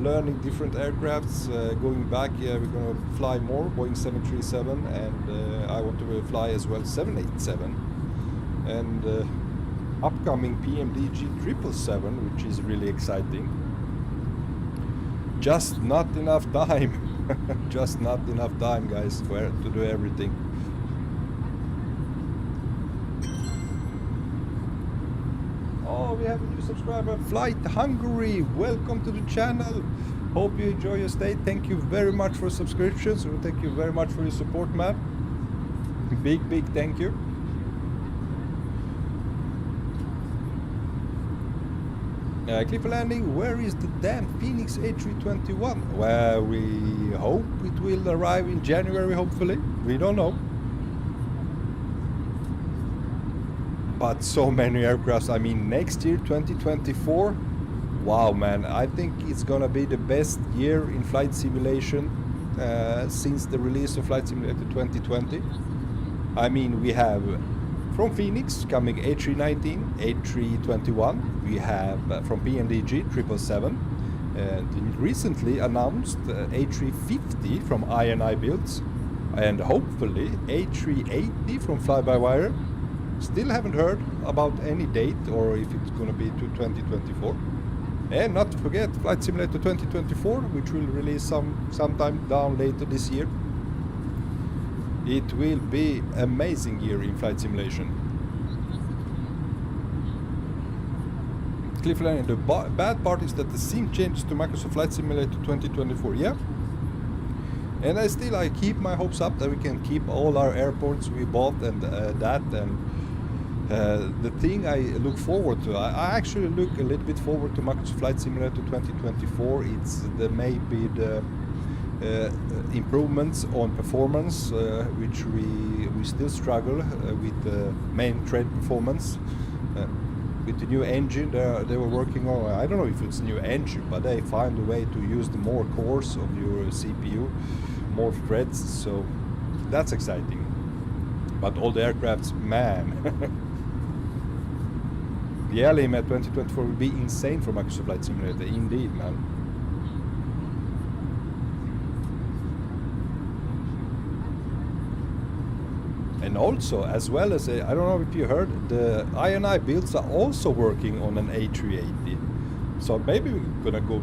learning different aircrafts. Going back, yeah, we're gonna fly more Boeing 737, and I want to fly as well 787, and upcoming PMDG 777, which is really exciting. Just not enough time. Just not enough time, guys, to do everything. Oh, we have a new subscriber, Flight Hungary. Welcome to the channel. Hope you enjoy your stay. Thank you very much for subscriptions. Thank you very much for your support, man. Big thank you. Clipper landing, where is the damn Phoenix A321? Well, we hope it will arrive in January, hopefully. We don't know. But so many aircrafts. I mean, next year, 2024, wow, man, I think it's gonna be the best year in flight simulation since the release of Flight Simulator 2020. I mean, we have from Phoenix coming A319, A321. We have from PNDG 777. And recently announced A350 from INI Builds, and hopefully A380 from FlyByWire. Still haven't heard about any date or if it's gonna be to 2024. And not to forget Flight Simulator 2024, which will release sometime down later this year. It will be amazing year in flight simulation. Cliffline, the bad part is that the sim changes to Microsoft Flight Simulator 2024. Yeah. And I keep my hopes up that we can keep all our airports we bought and that. And the thing I look forward to, I actually look a little bit forward to Microsoft Flight Simulator 2024. It's maybe the improvements on performance, which we still struggle with the main trade performance. With the new engine they were working on, I don't know if it's new engine, but they find a way to use the more cores of your CPU, more threads, so that's exciting. But all the aircrafts, man. The LM at 2024 will be insane for Microsoft Flight Simulator, indeed, man. And also, as well as, I don't know if you heard, the INI Builds are also working on an A380. So maybe we're gonna go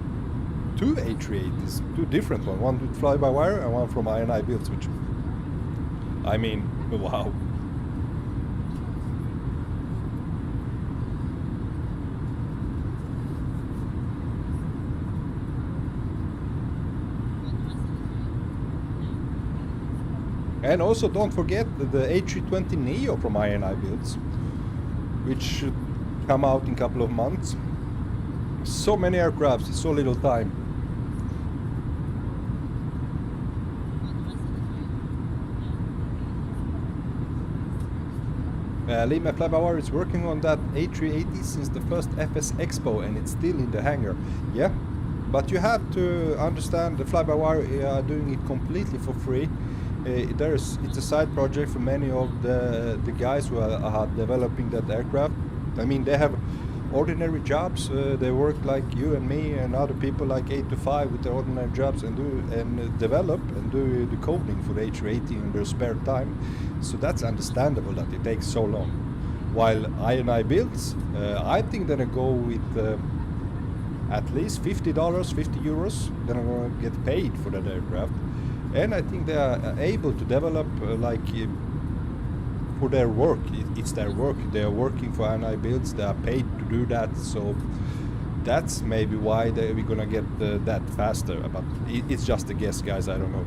2 A380s, 2 different ones, one with FlyByWire and one from INI Builds, which, I mean, wow. And also don't forget the A320neo from INI Builds, which should come out in a couple of months. So many aircrafts, so little time. Lima FlyByWire is working on that A380 since the first FS Expo, and it's still in the hangar. Yeah, but you have to understand the FlyByWire are doing it completely for free. It's a side project for many of the guys who are developing that aircraft. I mean, they have ordinary jobs. They work like you and me and other people, like 8 to 5 with their ordinary jobs, and develop and do the coding for the A380 in their spare time. So that's understandable that it takes so long. While INI Builds, I think they're gonna go with at least $50, 50 euros. They're gonna get paid for that aircraft. And I think they are able to develop for their work. It's their work. They are working for INI Builds. They are paid to do that. So that's maybe why we're gonna get that faster. But it's just a guess, guys. I don't know.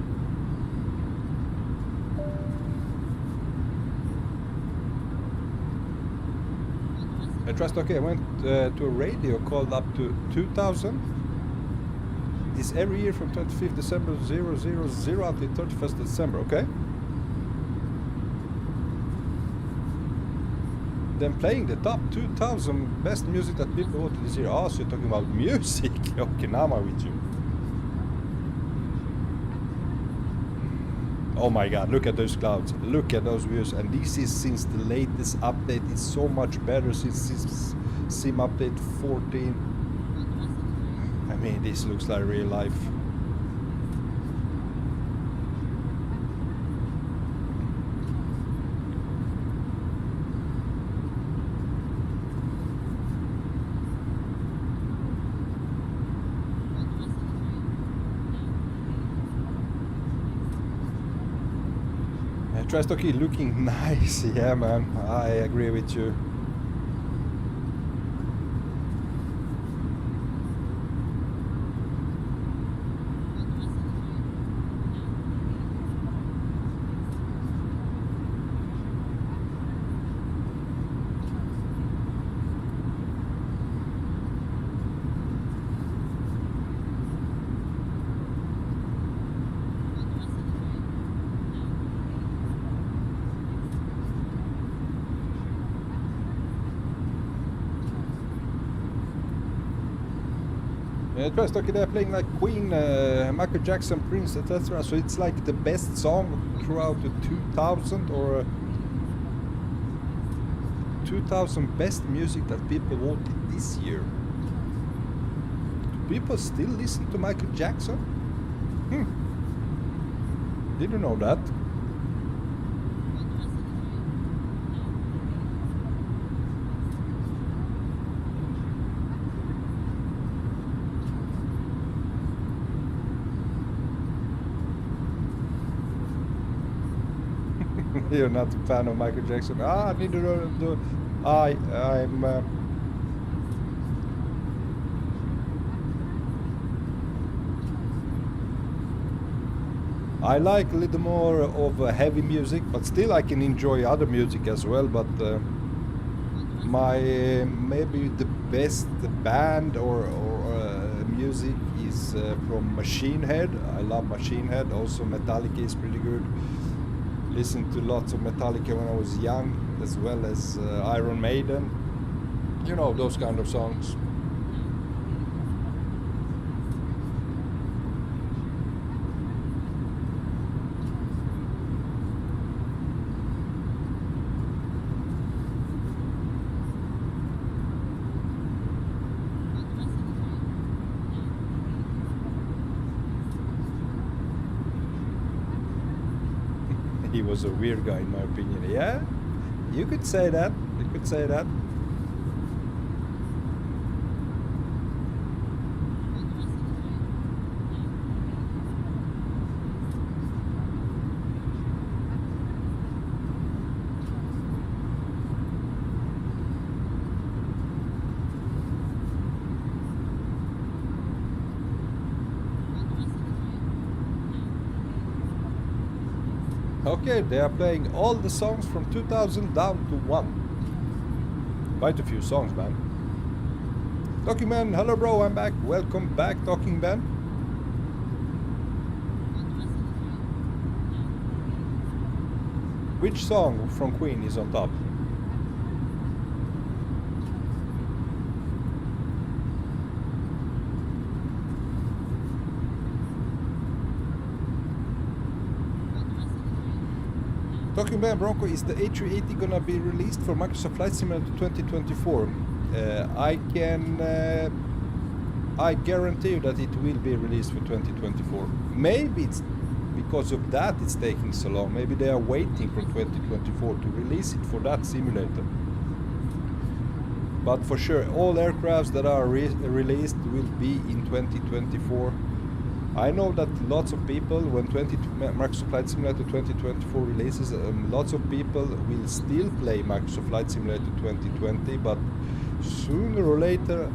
I trust. Okay, I went to a radio called up to 2000. Is every year from 25th December 000 until 31st December, okay? Then playing the top 2000 best music that people voted this year. Oh, so you're talking about music. Okay, now I'm with you. Oh my god, look at those clouds. Look at those views. And this is since the latest update. It's so much better since Sim Update 14. I mean, this looks like real life. Trastoki looking nice, yeah man, I agree with you. Trastoki, they're playing like Queen, Michael Jackson, Prince, etc. So it's like the best song throughout the 2000 or 2000 best music that people voted this year. Do people still listen to Michael Jackson? Didn't know that. You're not a fan of Michael Jackson? Ah, neither do I'm. I like a little more of heavy music, but still I can enjoy other music as well. But my maybe the best band or music is from Machine Head. I love Machine Head. Also Metallica is pretty good. Listened to lots of Metallica when I was young, as well as Iron Maiden. You know, those kind of songs. He was a weird guy in my opinion. Yeah, you could say that. You could say that. Okay, they are playing all the songs from 2000 down to 1. Quite a few songs, man. Talking Man, hello bro, I'm back. Welcome back, Talking Man. Which song from Queen is on top? Talking about Bronco, is the A380 gonna be released for Microsoft Flight Simulator 2024? I guarantee you that it will be released for 2024. Maybe it's because of that it's taking so long. Maybe they are waiting for 2024 to release it for that simulator. But for sure, all aircrafts that are released will be in 2024. I know that lots of people, when Microsoft Flight Simulator 2024 releases, lots of people will still play Microsoft Flight Simulator 2020, but sooner or later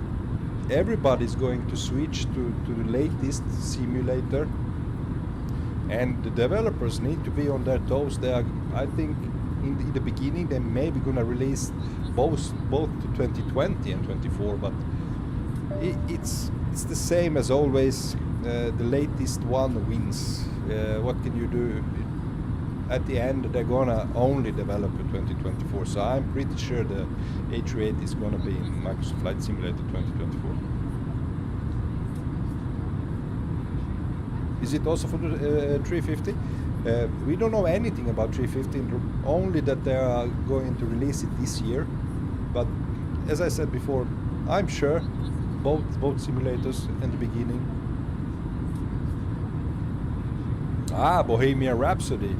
everybody's going to switch to the latest simulator, and the developers need to be on their toes. They are, I think, in the beginning they may be gonna release both to 2020 and 24, but it's the same as always. The latest one wins. What can you do? At the end, they're gonna only develop for 2024. So I'm pretty sure the A380 is gonna be in Microsoft Flight Simulator 2024. Is it also for the 350? We don't know anything about 350. Only that they are going to release it this year. But as I said before, I'm sure both simulators in the beginning. Ah, Bohemian Rhapsody.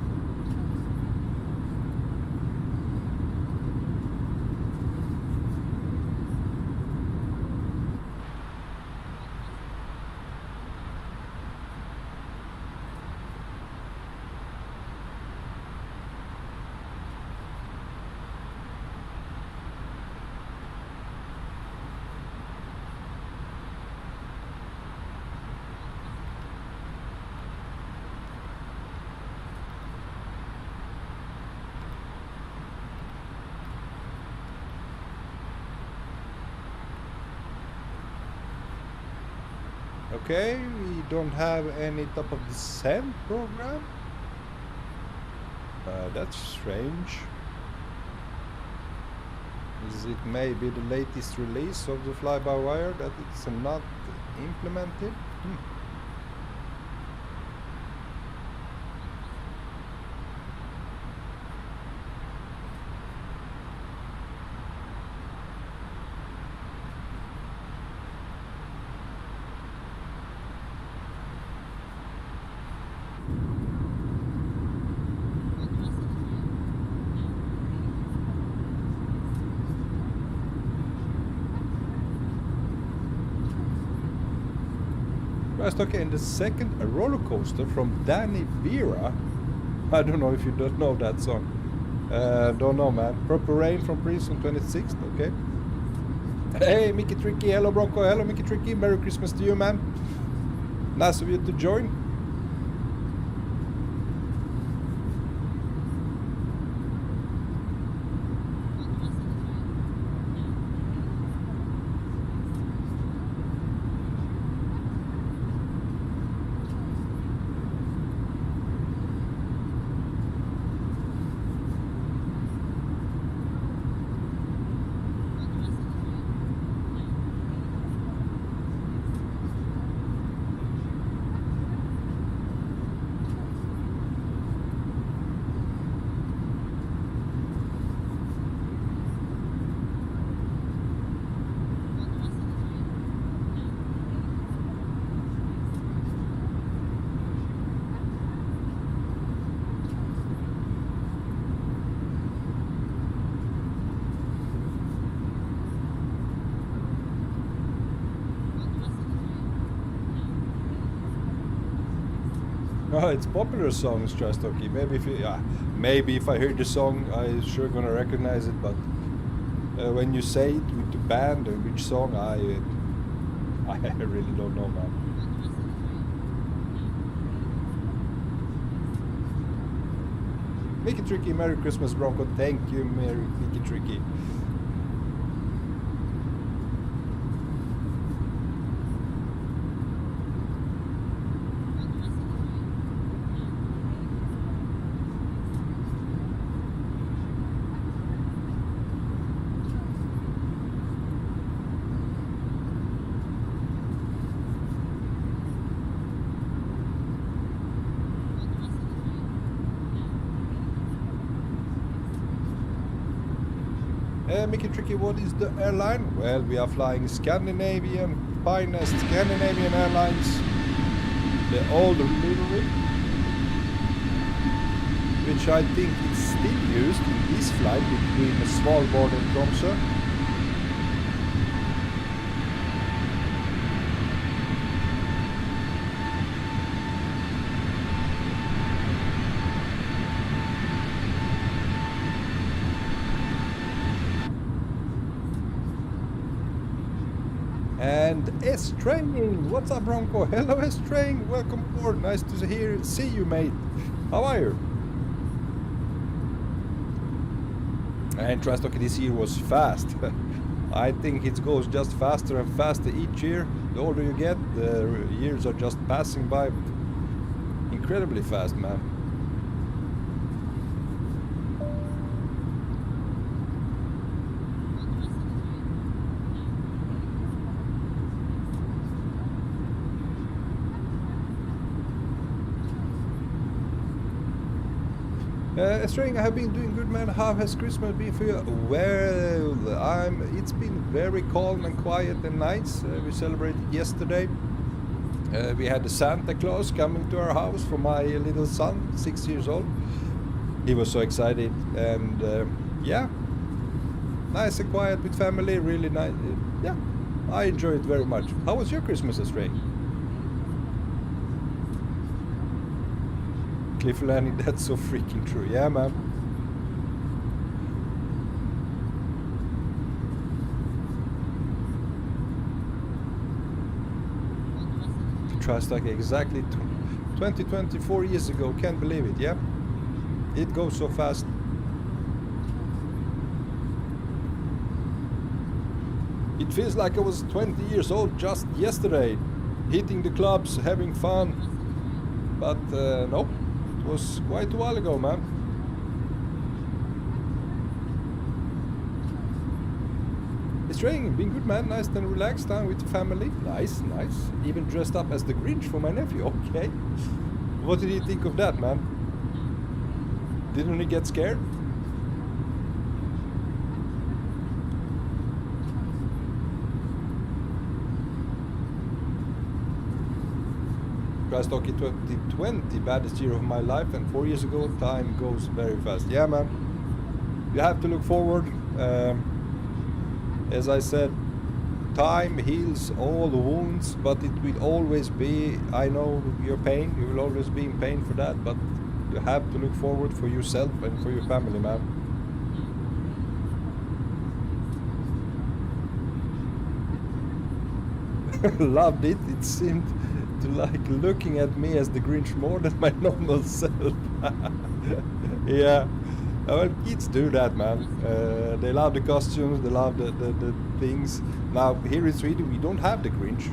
Okay, we don't have any top of descent program. That's strange. Is it maybe the latest release of the fly-by-wire that it's not implemented? Okay, and the second, a roller coaster from Danny Vera. I don't know if you don't know that song. Don't know, man. Purple Rain from Prince on 26th, okay. Hey, Mickey Tricky, hello Bronco, hello Mickey Tricky, Merry Christmas to you, man. Nice of you to join. Oh, it's popular songs, Trust Okay. Maybe if you, maybe if I hear the song, I sure gonna recognize it. But when you say it with the band or which song, I really don't know, man. Make it tricky, Merry Christmas, Bronco. Thank you, Make it tricky. Make it tricky, what is the airline? Well, we are flying Scandinavian, finest Scandinavian Airlines, the old livery, which I think is still used in this flight between Svalbard and Tromso. And S-Train, what's up Bronco? Hello S-Train, welcome aboard, nice to see you mate. How are you? And trust okay, this year was fast. I think it goes just faster and faster each year. The older you get, the years are just passing by incredibly fast, man. String, I have been doing good, man. How has Christmas been for you? Well, it's been very calm and quiet and nice. We celebrated yesterday. We had the Santa Claus coming to our house for my little son, 6 years old. He was so excited, and yeah, nice and quiet with family, really nice. Yeah, I enjoyed it very much. How was your Christmas, String? Cliff landing, that's so freaking true. Yeah, man. Trust like exactly 24 years ago. Can't believe it. Yeah, it goes so fast. It feels like I was 20 years old just yesterday, hitting the clubs, having fun. But nope. It was quite a while ago, man. It's raining, been good, man. Nice and relaxed time with the family. Nice, nice. Even dressed up as the Grinch for my nephew. Okay. What did you think of that, man? Didn't he get scared? Stocky 2020, baddest year of my life, and 4 years ago, time goes very fast. Yeah, man. You have to look forward. As I said, time heals all the wounds, but it will always be, I know your pain, you will always be in pain for that, but you have to look forward for yourself and for your family, man. Loved it. It seemed to like looking at me as the Grinch more than my normal self. Yeah. Well, kids do that, man. They love the costumes, they love the things. Now, here in Sweden, we don't have the Grinch,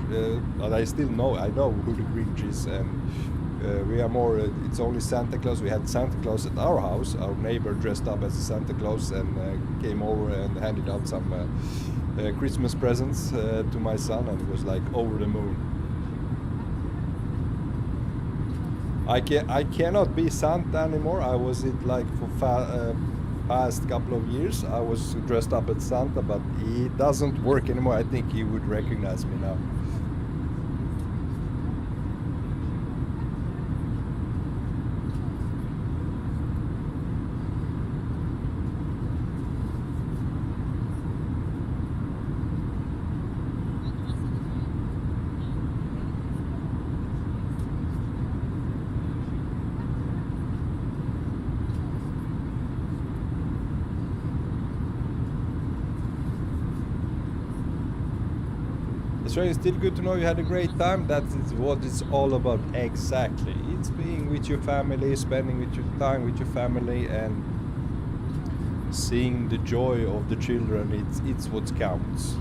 but I know who the Grinch is, and we are more, it's only Santa Claus. We had Santa Claus at our house. Our neighbor dressed up as a Santa Claus and came over and handed out some Christmas presents to my son, and it was like over the moon. I cannot be Santa anymore. I was it like for past couple of years. I was dressed up as Santa, but it doesn't work anymore. I think he would recognize me now. So it's still good to know you had a great time. That is what it's all about. Exactly. It's being with your family, spending with your time with your family, and seeing the joy of the children. It's what counts.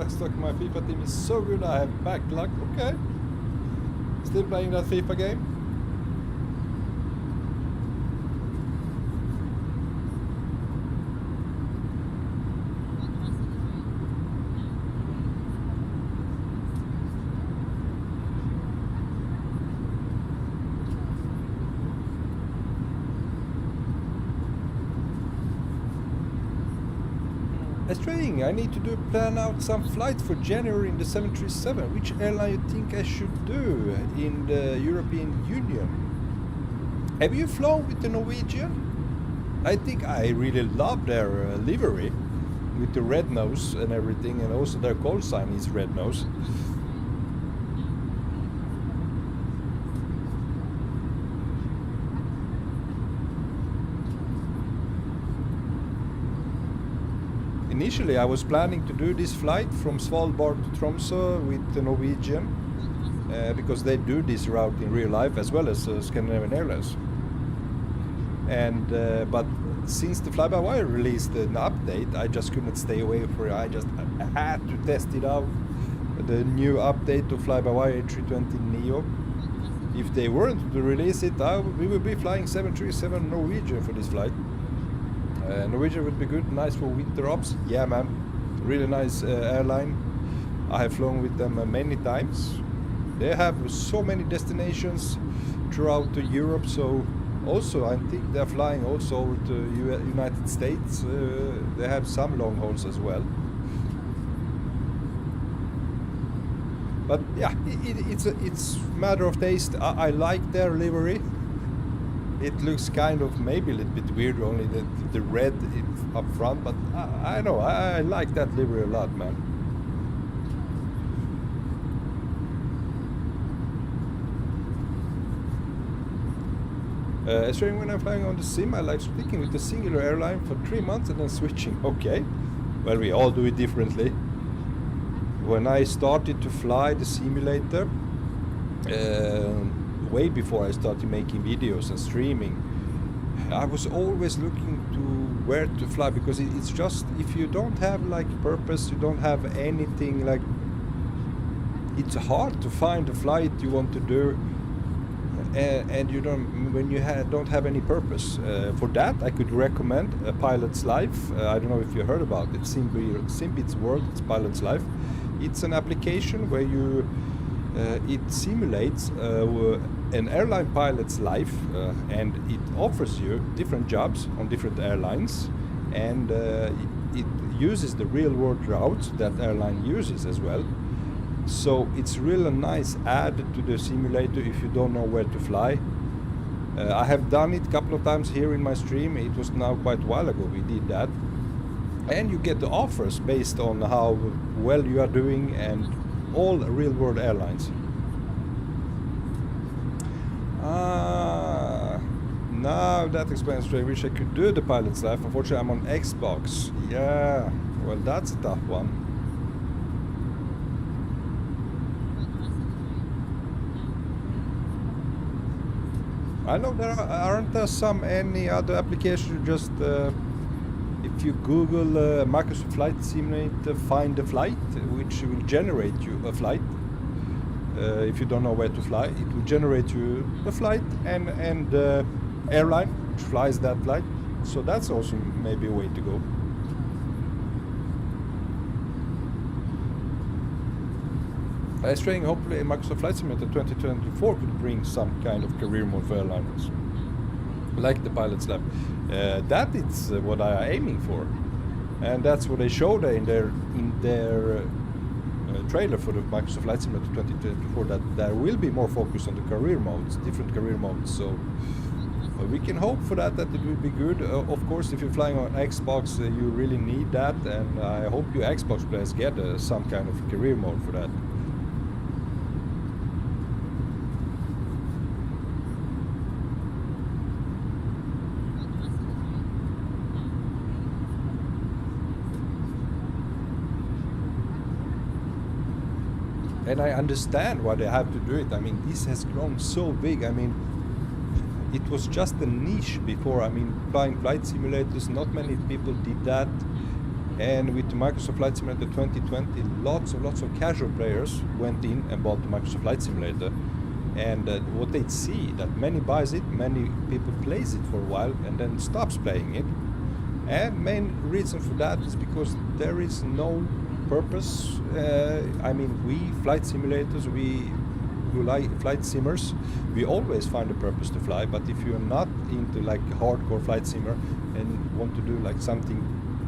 Stock my FIFA team is so good. I have back luck. Okay. Still playing that FIFA game. Straying, I need to plan out some flights for January in the 737. Which airline you think I should do in the European Union? Have you flown with the Norwegian? I think I really love their livery with the red nose and everything, and also their call sign is red nose. Initially I was planning to do this flight from Svalbard to Tromso with the Norwegian because they do this route in real life as well as Scandinavian Airlines. And but since the FlyByWire released an update, I just couldn't stay away from it. I had to test it out. The new update of FlyByWire A320neo. If they weren't to release it, we would be flying 737 Norwegian for this flight. Norwegian would be good, nice for winter ops. Yeah, man, really nice airline. I have flown with them many times. They have so many destinations throughout Europe, so also I think they're flying also over to United States. They have some long hauls as well. But yeah, it's matter of taste. I like their livery. It looks kind of maybe a little bit weird, only the red up front, but I know, I like that livery a lot, man. When I'm flying on the sim, I like sticking with the singular airline for 3 months and then switching. Okay, well, we all do it differently. When I started to fly the simulator, way before I started making videos and streaming, I was always looking to where to fly, because it's just, if you don't have like purpose, you don't have anything, like it's hard to find a flight you want to do, and you don't, when you don't have any purpose. For that I could recommend a Pilot's Life. I don't know if you heard about it. Simply its word, it's Pilot's Life. It's an application where you it simulates an airline pilot's life, and it offers you different jobs on different airlines, and it uses the real world routes that airline uses as well. So it's really a nice add to the simulator if you don't know where to fly. I have done it a couple of times here in my stream. It was now quite a while ago we did that, and you get the offers based on how well you are doing and all real world airlines. Now that explains why I wish I could do the Pilot's Life. Unfortunately I'm on Xbox. Yeah, well, that's a tough one. I know there aren't there any other application. You just if you Google Microsoft Flight Simulator, find a flight, which will generate you a flight. If you don't know where to fly, it will generate you a flight and airline which flies that flight. So that's also maybe a way to go. I was saying hopefully Microsoft Flight Simulator 2024 could bring some kind of career mode for airliners, like the Pilot's Lab. That is what I am aiming for, and that's what they showed in their trailer for the Microsoft Flight Simulator 2024, that there will be more focus on the career modes, different career modes. So we can hope for that it will be good. Of course, if you're flying on Xbox, you really need that, and I hope you Xbox players get some kind of career mode for that. And I understand why they have to do it. I mean, this has grown so big. I mean, it was just a niche before. I mean, flying flight simulators, not many people did that. And with the Microsoft Flight Simulator 2020, lots of casual players went in and bought the Microsoft Flight Simulator. And what they see, that many buys it, many people plays it for a while and then stops playing it. And main reason for that is because there is no purpose. I mean, we flight simulators, who like flight simmers, we always find a purpose to fly. But if you're not into like hardcore flight simmer and want to do like something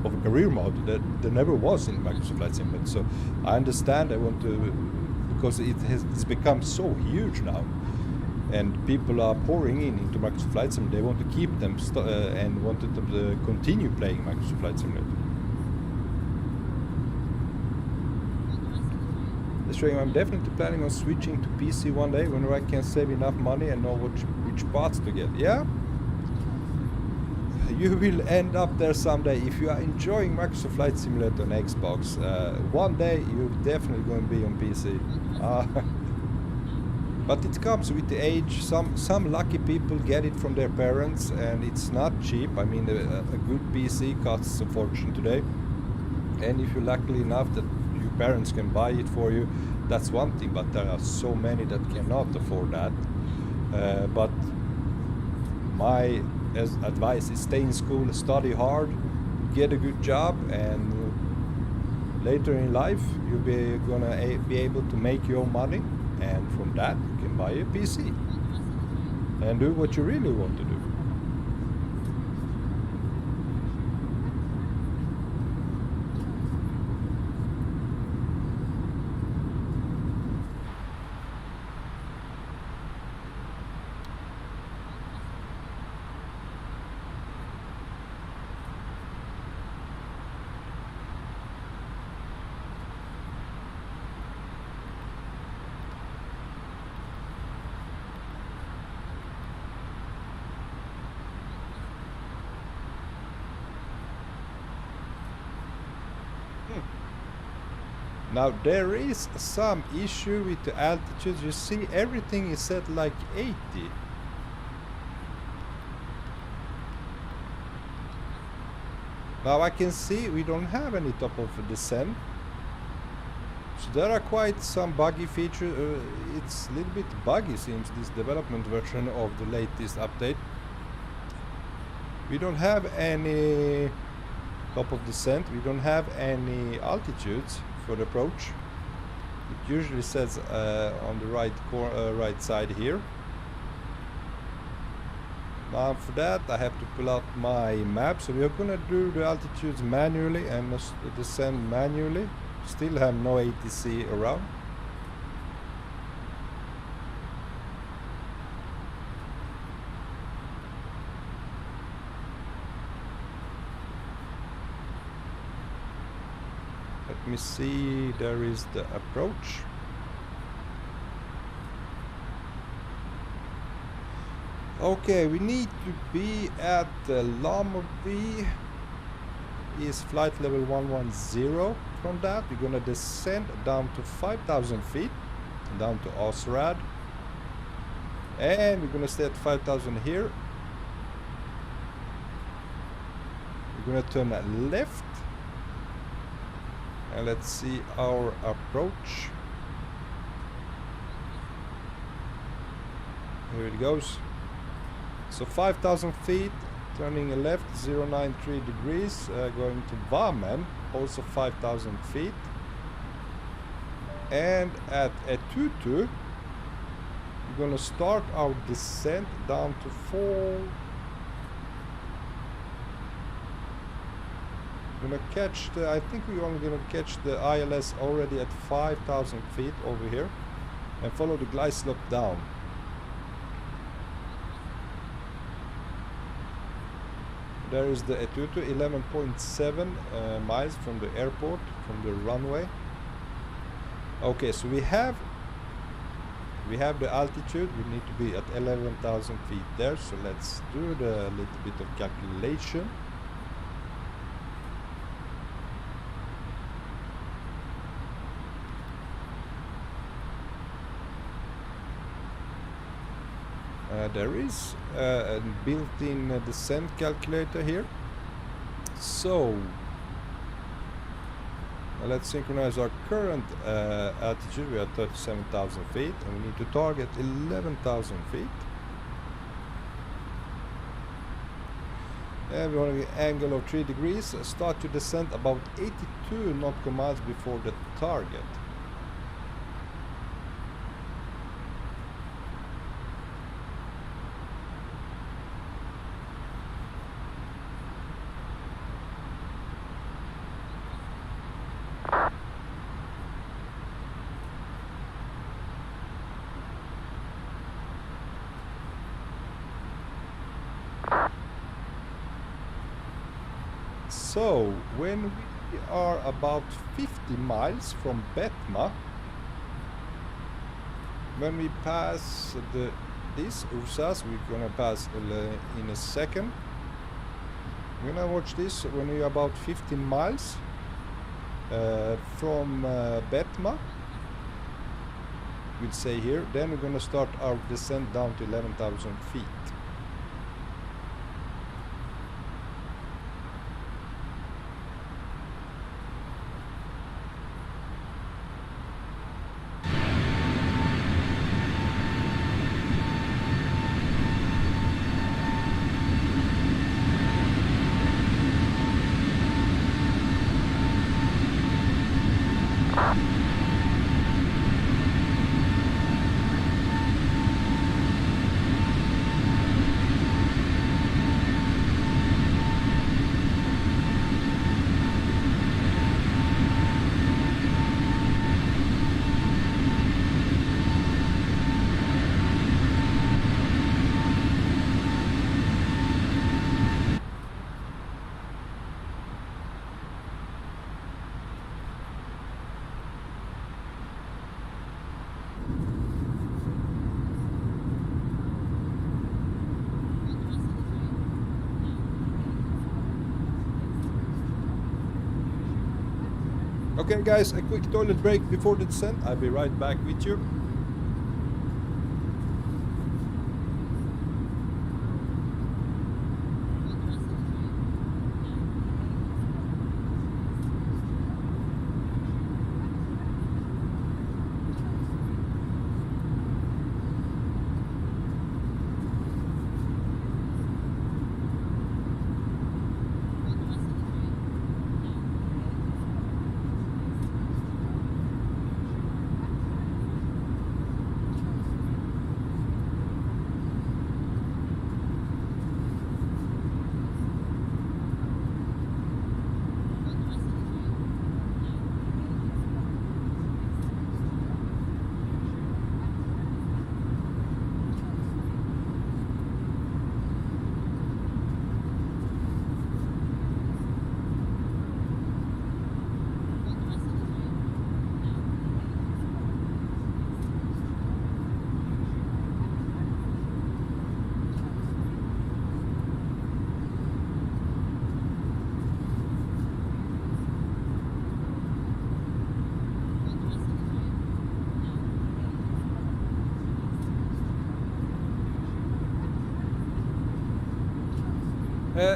of a career mode that there never was in Microsoft Flight Simulator. So I understand. I want to, because it's become so huge now, and people are pouring into Microsoft Flight Simulator. They want to keep them and wanted them to continue playing Microsoft Flight Simulator. I'm definitely planning on switching to PC one day when I can save enough money and know which parts to get. Yeah, you will end up there someday. If you are enjoying Microsoft Flight Simulator on Xbox, one day you're definitely going to be on PC. But it comes with the age. Some lucky people get it from their parents, and it's not cheap. I mean, a good PC costs a fortune today, and if you're lucky enough that your parents can buy it for you, that's one thing. But there are so many that cannot afford that. But my advice is stay in school, study hard, get a good job, and later in life you'll gonna be able to make your own money, and from that you can buy a PC and do what you really want to do. Now there is some issue with the altitude. You see, everything is set like 80. Now I can see we don't have any top of descent. So there are quite some buggy features. It's a little bit buggy since this development version of the latest update. We don't have any top of descent. We don't have any altitudes for the approach. It usually says on the right side here. Now for that I have to pull out my map. So we are gonna do the altitudes manually and descend manually. Still have no ATC around. Let me see, there is the approach. Okay, we need to be at the Lomorby is flight level 110. From that we're gonna descend down to 5,000 feet, down to Osrad, and we're gonna stay at 5,000 here. We're gonna turn left. And let's see our approach. Here it goes. So 5,000 feet, turning left, 093 degrees, going to Vamen, also 5,000 feet. And at Etutu, we're going to start our descent down to 4. Gonna catch the, I think we're only gonna catch the ILS already at 5,000 feet over here, and follow the glide slope down. There is the Etutu, 11.7 miles from the airport, from the runway. Okay, so we have the altitude. We need to be at 11,000 feet there. So let's do the little bit of calculation. There is a built-in descent calculator here. So let's synchronize our current altitude. We are 37,000 feet, and we need to target 11,000 feet. And we want an angle of 3 degrees. Start to descend about 82 nautical miles before the target. So when we are about 50 miles from Betma, when we pass this USAS, we're gonna pass in a second. We're gonna watch this when we're about 15 miles from Betma. We'll say here. Then we're gonna start our descent down to 11,000 feet. Okay guys, a quick toilet break before the descent. I'll be right back with you.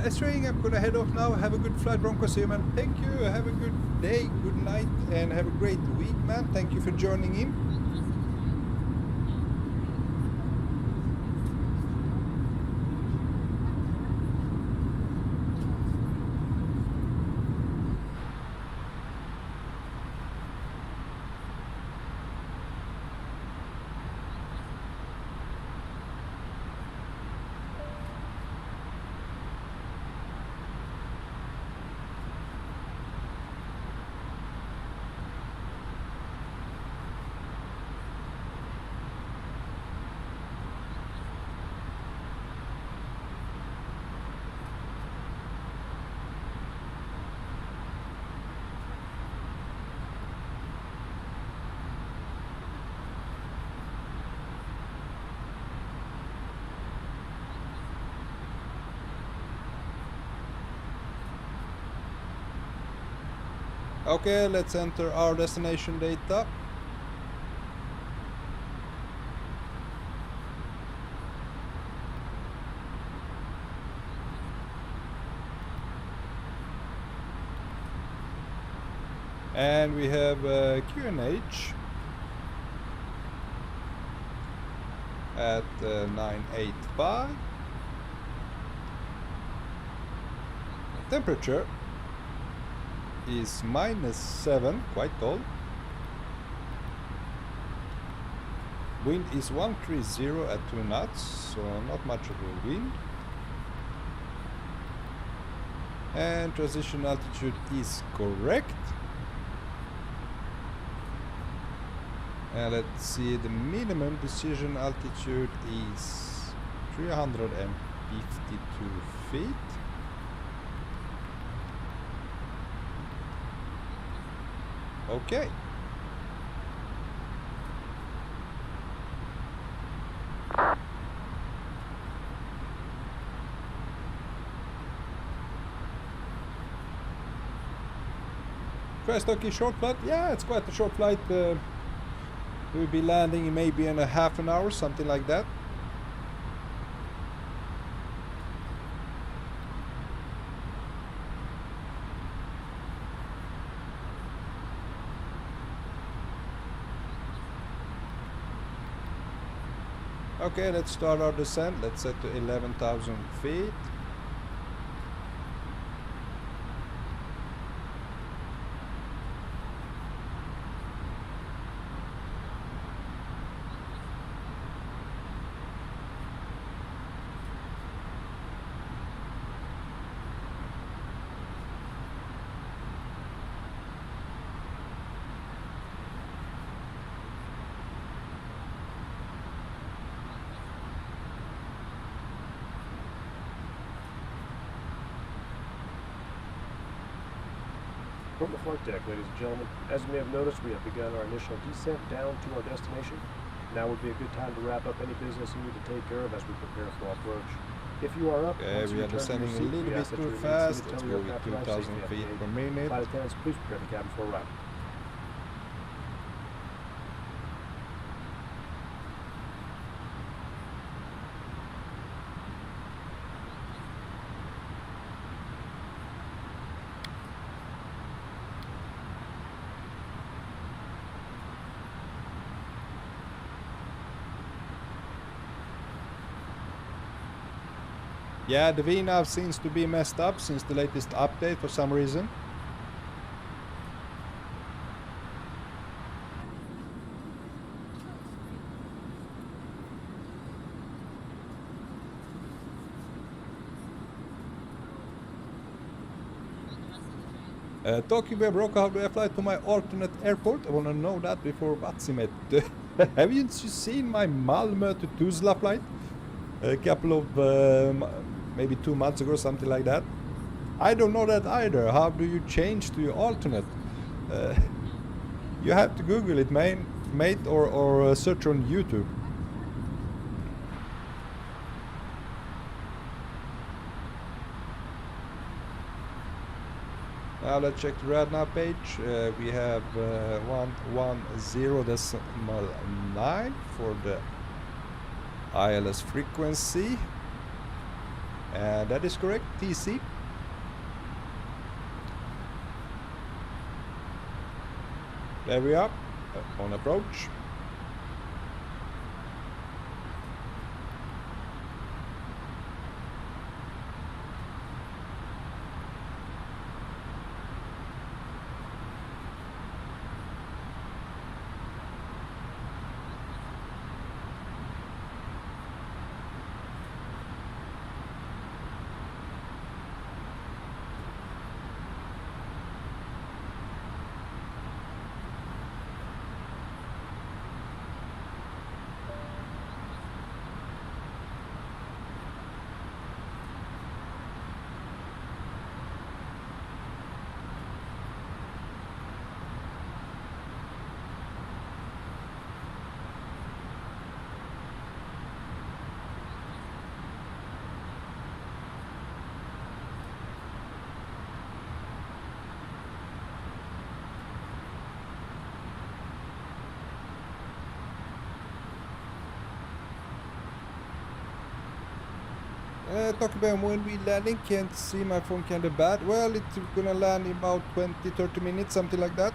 It's raining. I'm gonna head off now. Have a good flight, Bronco. See you, man. Thank you. Have a good day, good night, and have a great week, man. Thank you for joining in. Okay, let's enter our destination data. And we have QNH at 985. Temperature is -7, quite cold. Wind is 130 at 2 knots, so not much of a wind. And transition altitude is correct. And let's see, the minimum decision altitude is 352 feet. Okay. Stocky short flight? Yeah, it's quite a short flight. We'll be landing maybe in a half an hour, something like that. Okay, let's start our descent. Let's set to 11,000 feet. From the flight deck, ladies and gentlemen, as you may have noticed, we have begun our initial descent down to our destination. Now would be a good time to wrap up any business you need to take care of as we prepare for approach. If you are up, okay, we are descending a little bit too fast. Let's go with 2,000 feet per minute. Flight attendants, please prepare the cabin for arrival. Yeah, the VNAV seems to be messed up since the latest update for some reason. Talking about Bronco, how do I fly to my alternate airport? I want to know that before VATSIM. Haven't you seen my Malmö to Tuzla flight? A couple of maybe 2 months ago, something like that. I don't know that either. How do you change to your alternate? You have to Google it, mate, or search on YouTube. Now let's check the RadNav page. We have 110.9 for the ILS frequency, and that is correct, TC. There we are, on approach. Talk about when we landing, can't see my phone kinda bad. Well, it's gonna land in about 20-30 minutes, something like that.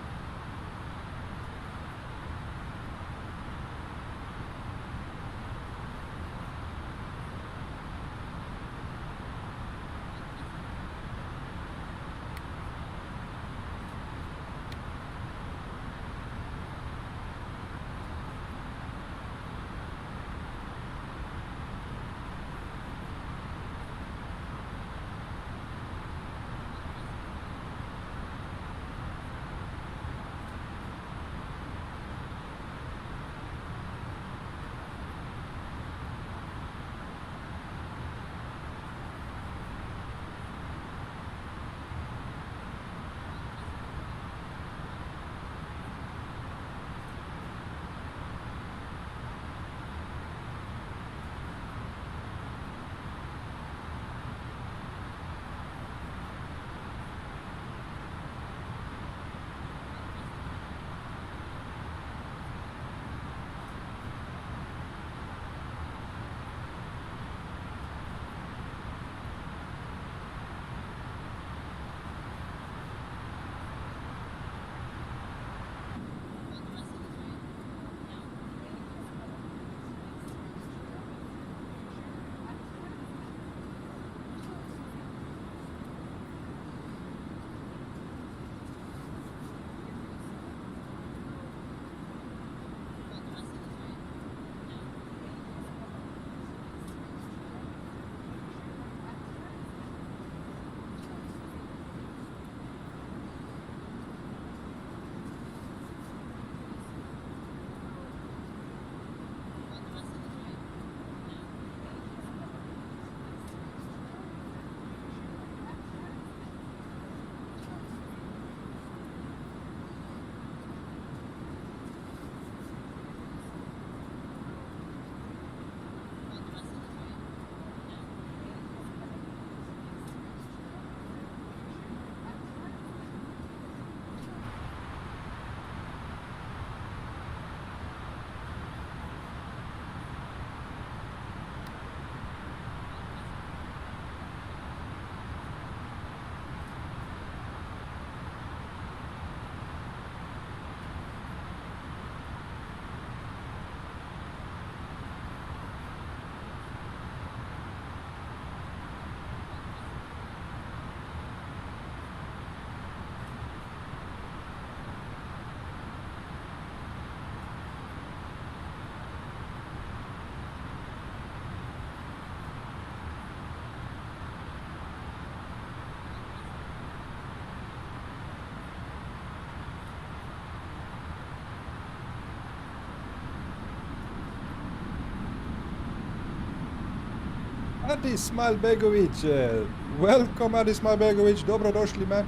Adi Smalbegovic, welcome Adi Smalbegovic, dobrodošli man.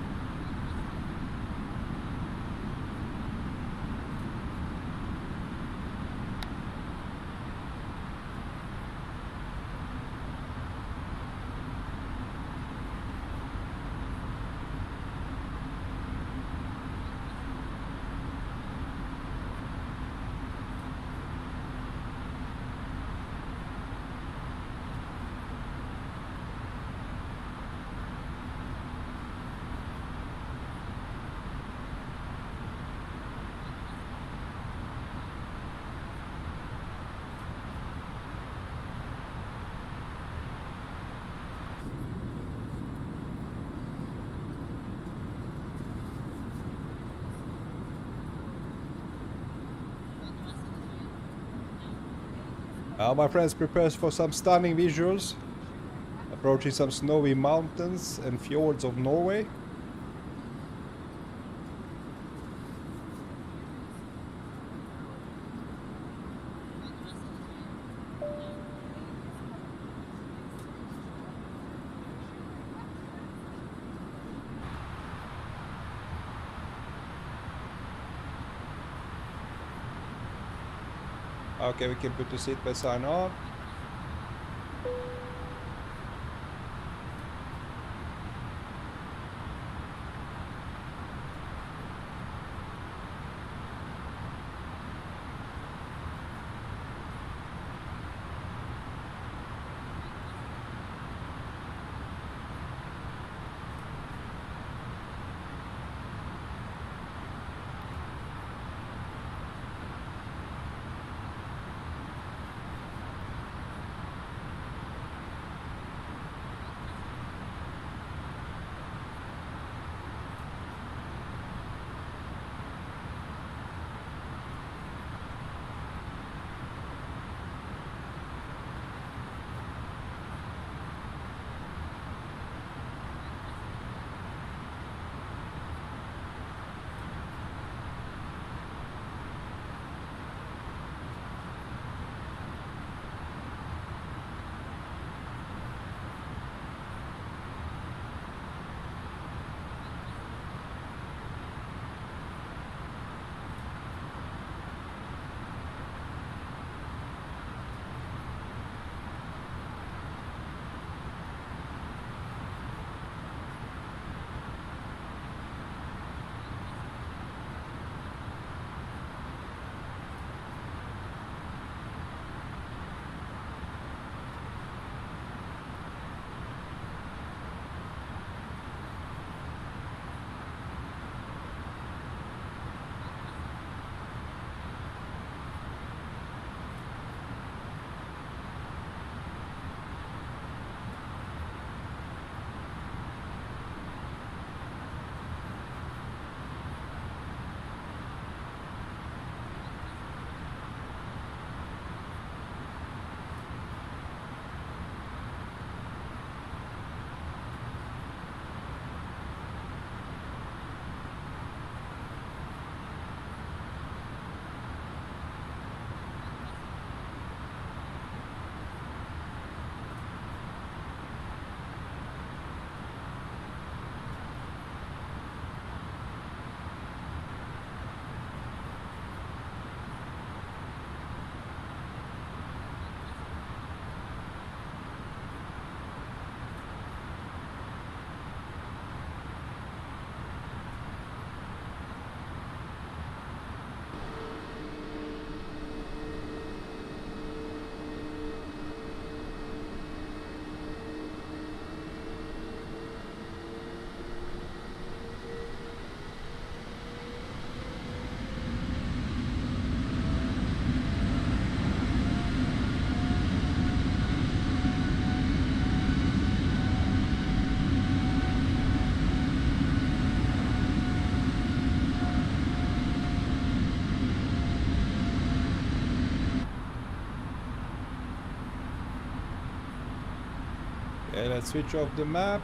Now my friends, prepare for some stunning visuals. Approaching some snowy mountains and fjords of Norway. Okay, we can put the seatbelt sign on. Okay, let's switch off the map.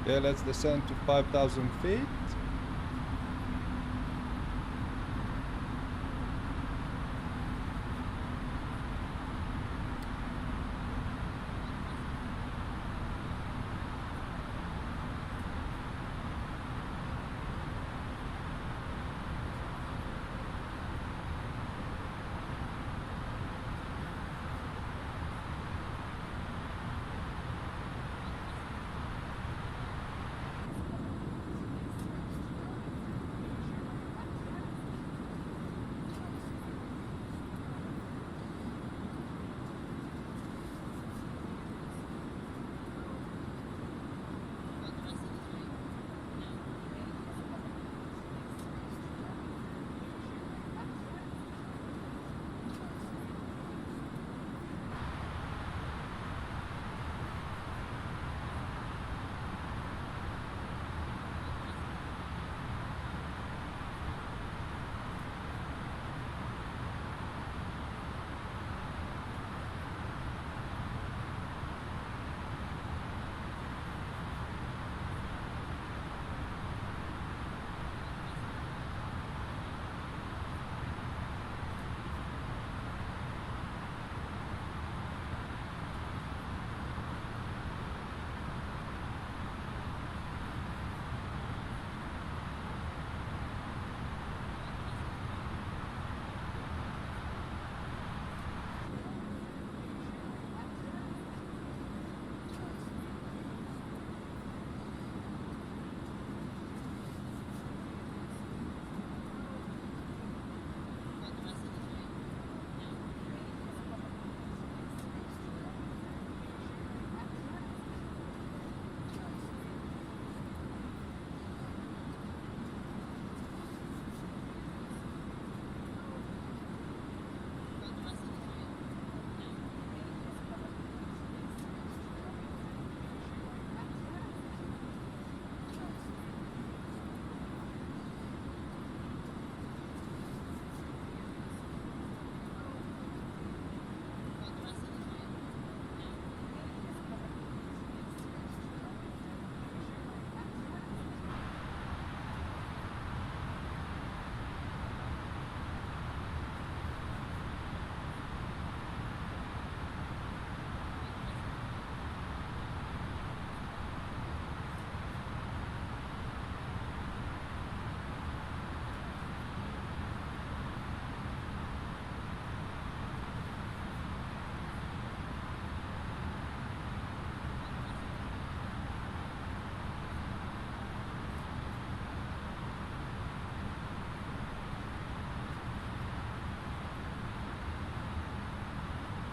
Okay, let's descend to 5,000 feet.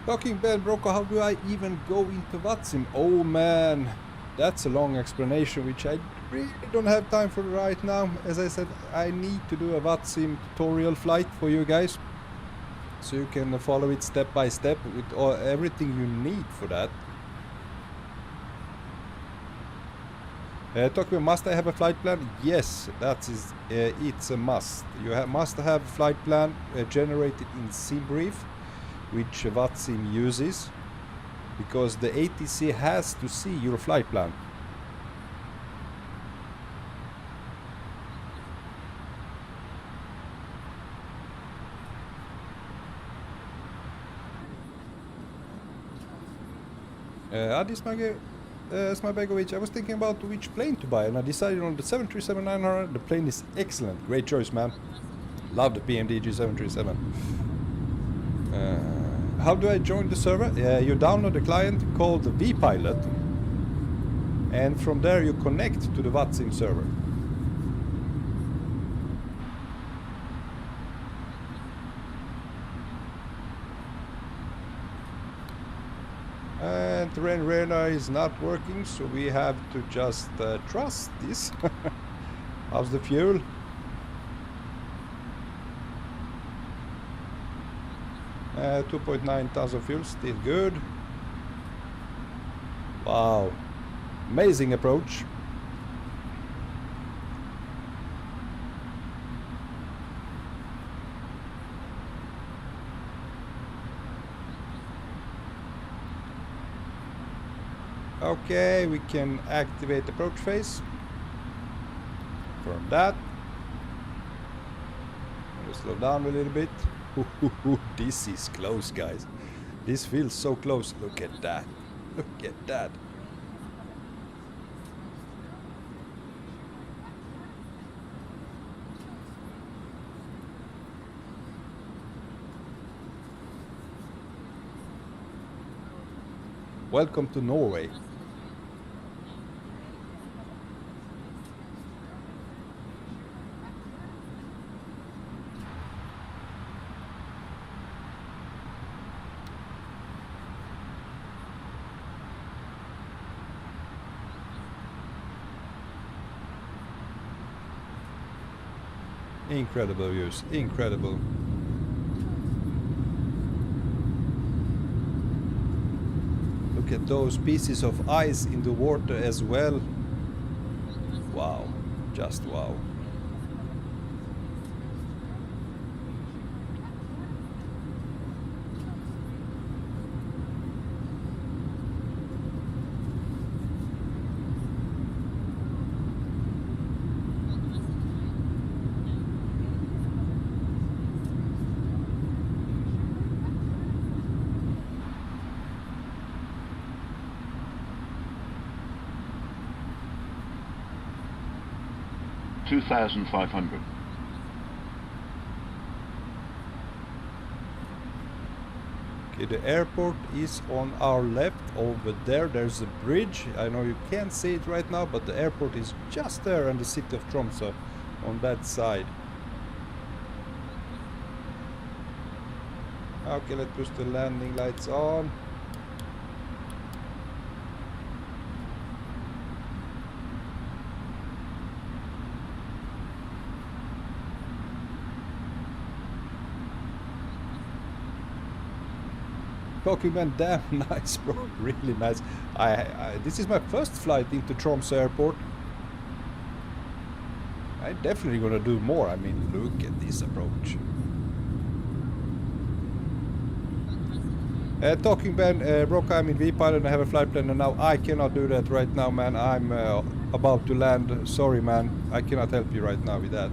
Talking about Bronco, how do I even go into VATSIM? Oh man, that's a long explanation which I really don't have time for right now. As I said, I need to do a VATSIM tutorial flight for you guys, so you can follow it step by step with everything you need for that. Talking about must I have a flight plan? Yes, that is, it's a must. You must have a flight plan generated in SimBrief, which VATSIM uses, because the ATC has to see your flight plan. Adis Smabegovic, I was thinking about which plane to buy and I decided on the 737-900. The plane is excellent. Great choice, man. Love the PMDG 737. How do I join the server? You download a client called vPilot, and from there you connect to the VATSIM server. And terrain radar is not working, so we have to just trust this. How's the fuel? Uh, 2.9 thousand fuel, still good. Wow, amazing approach. Okay, we can activate approach phase. Confirm that. Just slow down a little bit. This is close, guys. This feels so close. Look at that. Look at that. Welcome to Norway. Incredible views, incredible. Look at those pieces of ice in the water as well. Wow, just wow. $2,500. Okay, the airport is on our left over there. There's a bridge. I know you can't see it right now, but the airport is just there, and the city of Tromso on that side. Okay, let's push the landing lights on. Talking man, damn nice, bro. Really nice. This is my first flight into Tromso airport. I'm definitely gonna do more. I mean, look at this approach. Talking Ben, Bronco, I'm in V-pilot and I have a flight plan, and now I cannot do that right now, man. I'm about to land. Sorry, man. I cannot help you right now with that.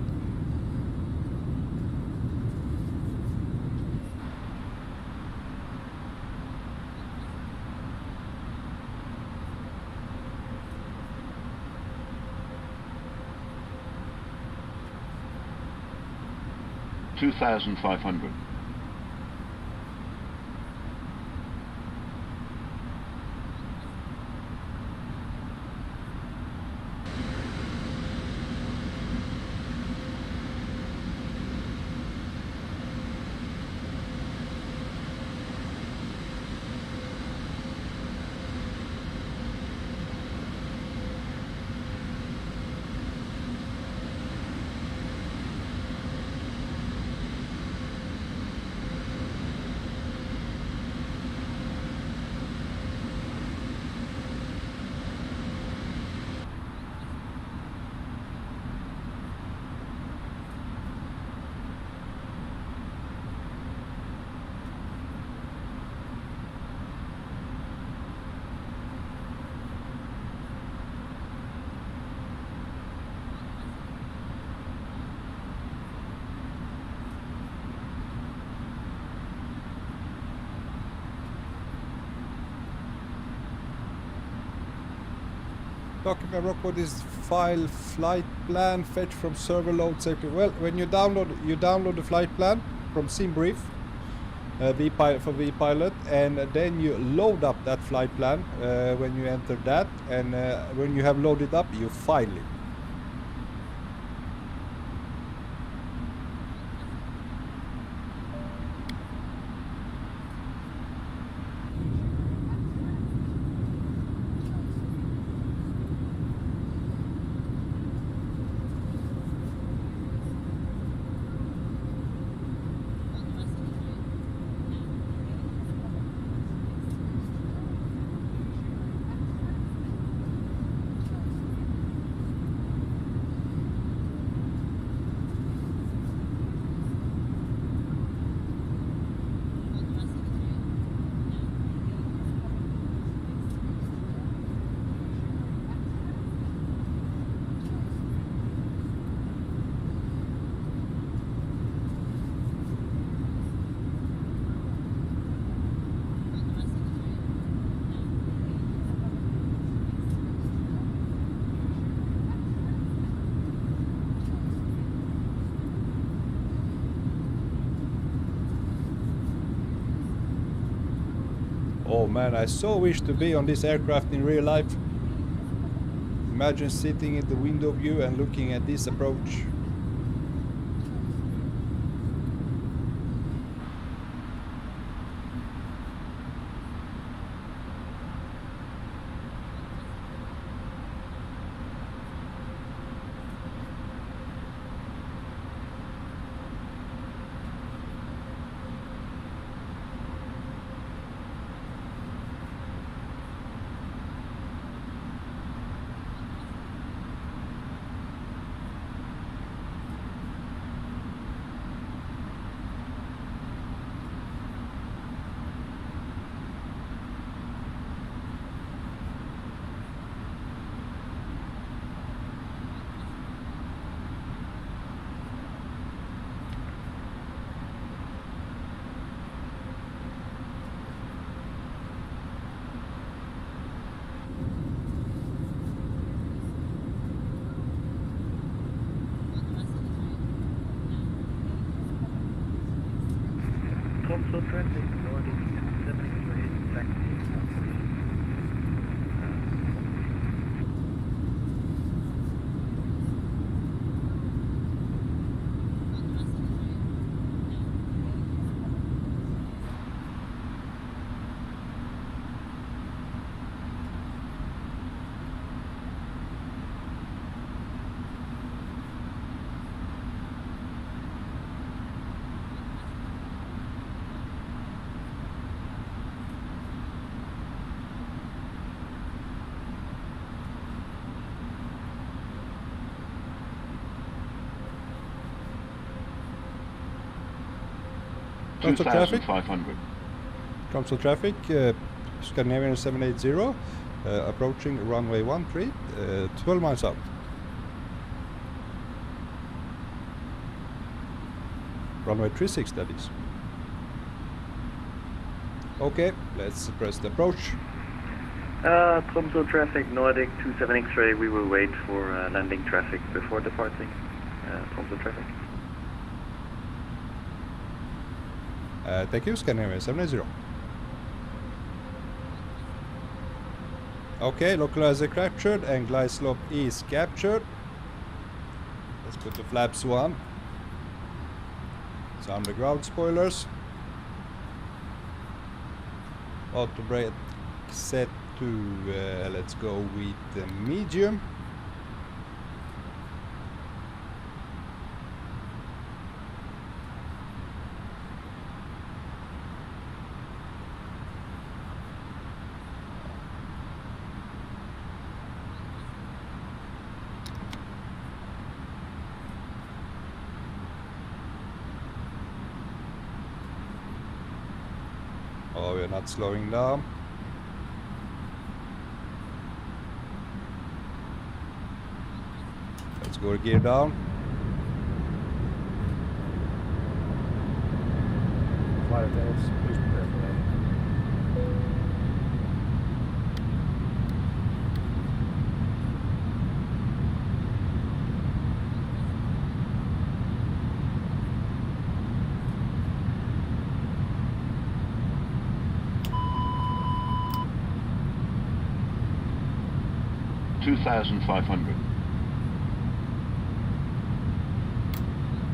$2,500. Document record is file flight plan fetch from server load safety. Well, when you download the flight plan from SimBrief for VPilot, and then you load up that flight plan when you enter that, and when you have loaded up, you file it. Oh man, I so wish to be on this aircraft in real life. Imagine sitting in the window view and looking at this approach. Tromso traffic, Nordic 728, taxi. Tromso traffic. 2,500. Tromso traffic. Scandinavian 780. Approaching runway 13. 12 miles out. Runway 36, that is. Okay, let's press the approach. Tromso traffic, Nordic 27 X-ray. We will wait for landing traffic before departing. Tromso traffic. Thank you, Scandinavian 780. Okay, localizer captured and glide slope is captured. Let's put the flaps on. Sound the ground spoilers. Auto brake set to, let's go with the medium. Oh, we're not slowing down. Let's go gear down. Flight attendants, please prepare for landing. $2,500.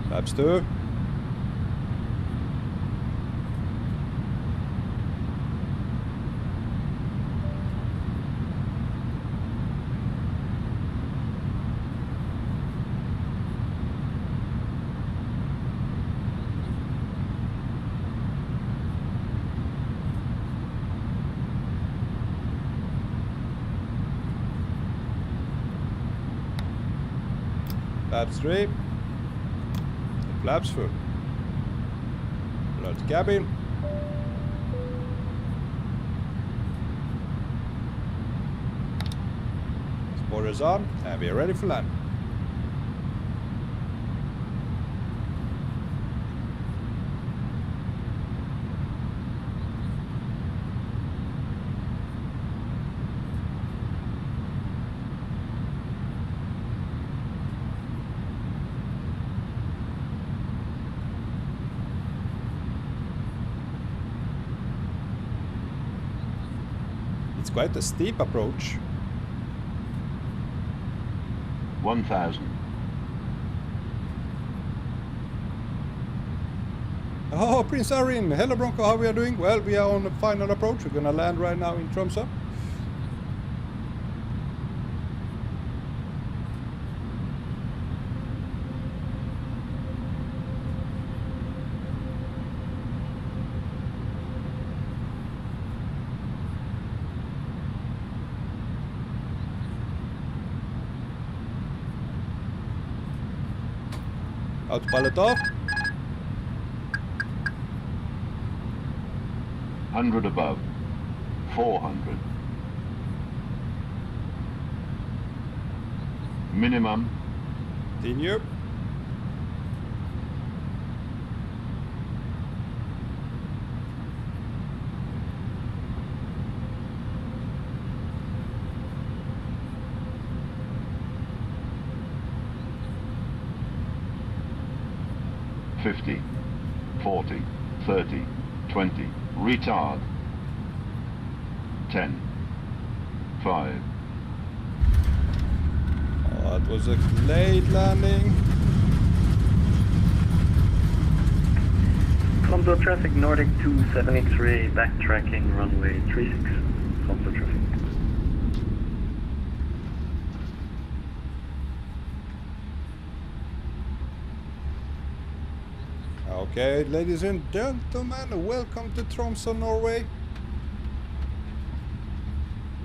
Flaps 2. Flaps 3. Flaps full. Load the cabin. Spoilers on, and we are ready for land. It's quite a steep approach. 1000. Oh, Prince Arin. Hello, Bronco. How we are doing? Well, we are on the final approach. We're gonna land right now in Tromso. Autopilot off. 100 above. 400. Minimum. Continue. $50, 40, 30, 20, retard. 10, 5. Oh, that was a late landing. Tromso traffic, Nordic 27 X-ray, backtracking, runway 36. Tromso traffic. Okay, ladies and gentlemen, welcome to Tromso, Norway.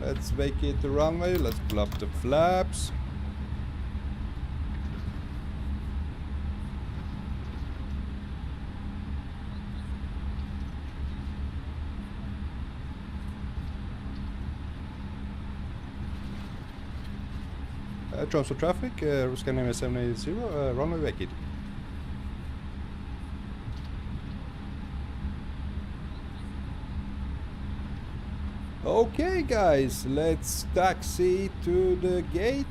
Let's vacate the runway, let's pull up the flaps. Tromso traffic, Scandinavia 780, runway vacate. Okay guys, let's taxi to the gate.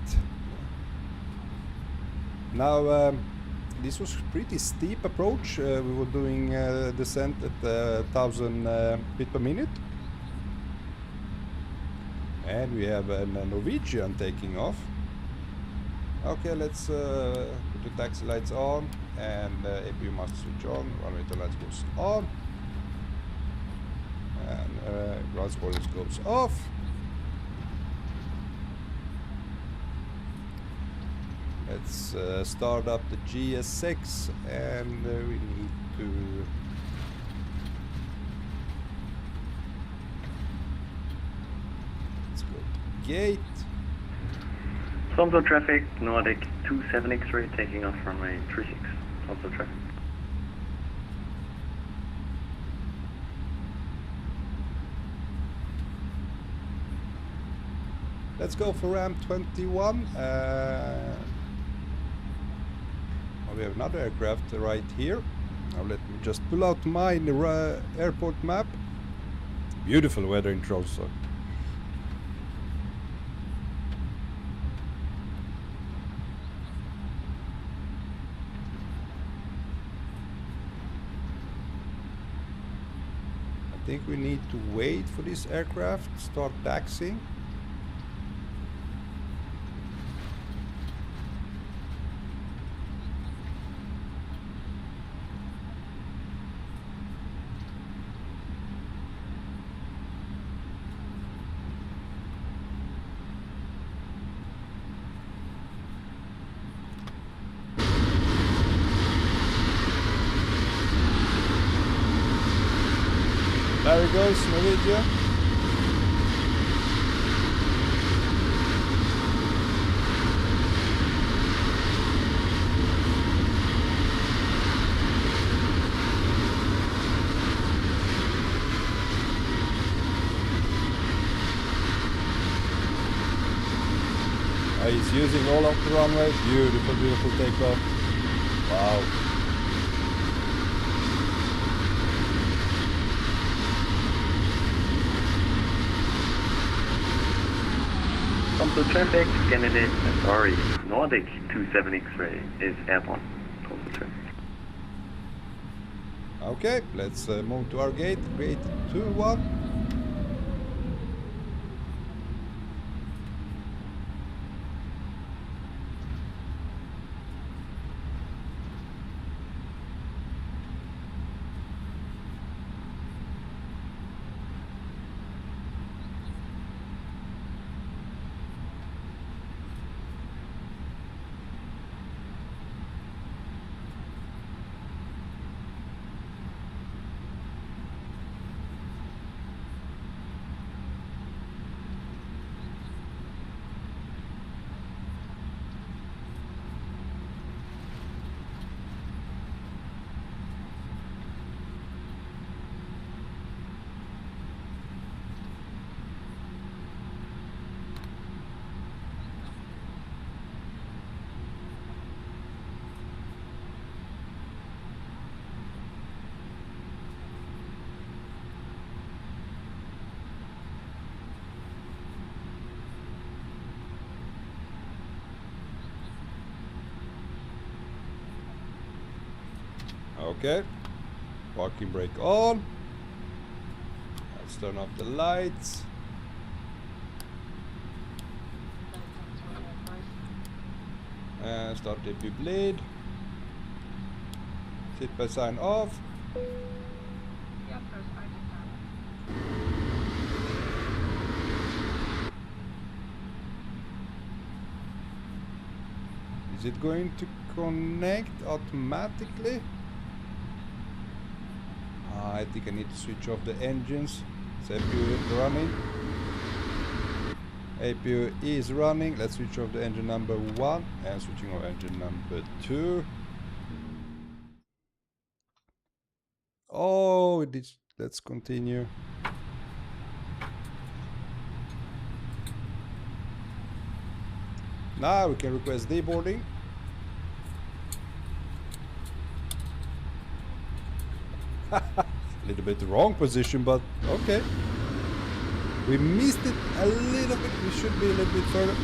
Now this was pretty steep approach. We were doing descent at 1000 feet per minute. And we have a Norwegian taking off. Okay, let's put the taxi lights on and APU must switch on. Runway to lights goes on. And ground spoilers goes off. Let's start up the Gsx and we need to let's go gate. Tromso traffic, Nordic 27 X-ray, taking off runway 36. Tromso traffic. Let's go for ramp 21. We have another aircraft right here. Now let me just pull out my airport map. Beautiful weather in Tromso. I think we need to wait for this aircraft to start taxiing. There he goes, Nvidia. He's using all of the runway. Beautiful, beautiful takeoff. Wow. Tromso traffic, Nordic 27 X-ray is airborne. Tromso traffic. Okay, let's move to our gate. Gate 21. Okay. Parking brake on. Let's turn off the lights. And start the bleed. Seatbelt sign off. Is it going to connect automatically? I think I need to switch off the engines. So APU is running. APU is running. Let's switch off the engine number 1 and switching off engine number 2. Oh, let's continue. Now we can request deboarding. A little bit wrong position, but okay. We missed it a little bit. We should be a little bit further.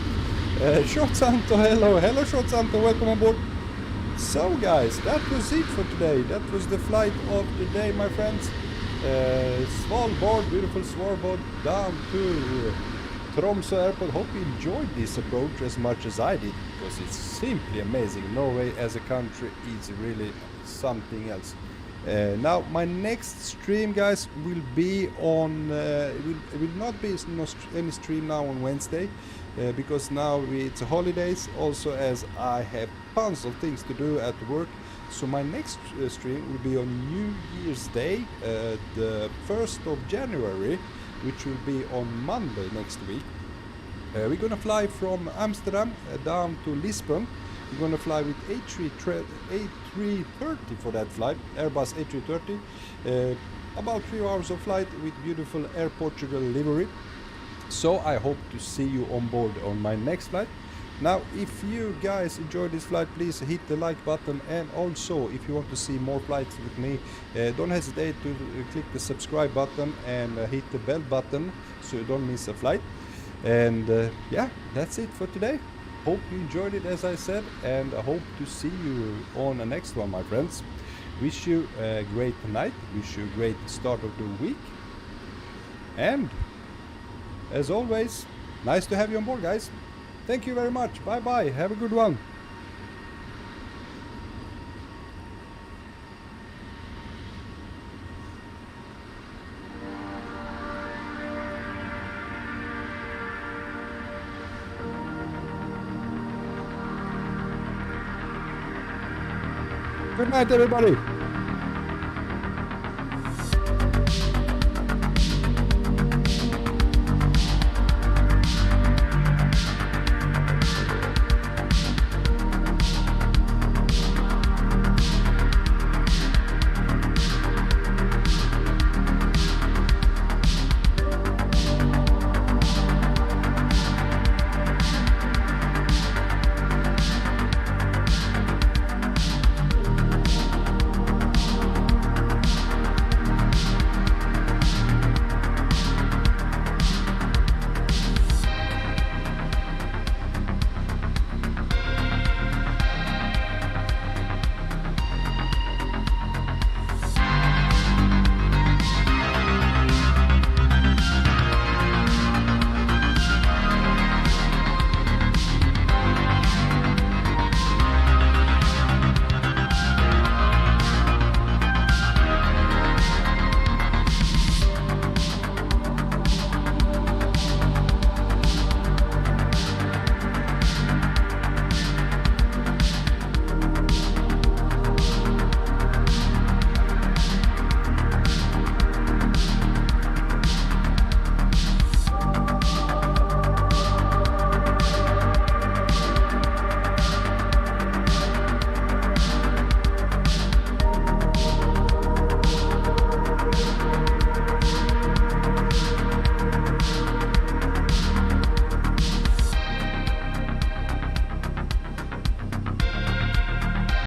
Short Santo, hello. Hello, Short Santo. Welcome on board. So, guys, that was it for today. That was the flight of the day, my friends. Svalbard, beautiful Svalbard, down to Tromso airport. Hope you enjoyed this approach as much as I did, because it's simply amazing. Norway as a country is really something else. Now my next stream, guys, will be on it will not be any stream now on Wednesday, because now it's holidays, also as I have tons of things to do at work. So my next stream will be on New Year's Day, the 1st of January, which will be on Monday next week. We're gonna fly from Amsterdam down to Lisbon. We're gonna fly with A330 for that flight, Airbus A330. About 3 hours of flight with beautiful Air Portugal livery. So I hope to see you on board on my next flight. Now, if you guys enjoyed this flight, please hit the like button, and also if you want to see more flights with me, don't hesitate to click the subscribe button and hit the bell button so you don't miss a flight. And yeah, that's it for today. Hope you enjoyed it, as I said, and I hope to see you on the next one, my friends. Wish you a great night, wish you a great start of the week, and as always, nice to have you on board, guys. Thank you very much. Bye bye. Have a good one. Good night, everybody.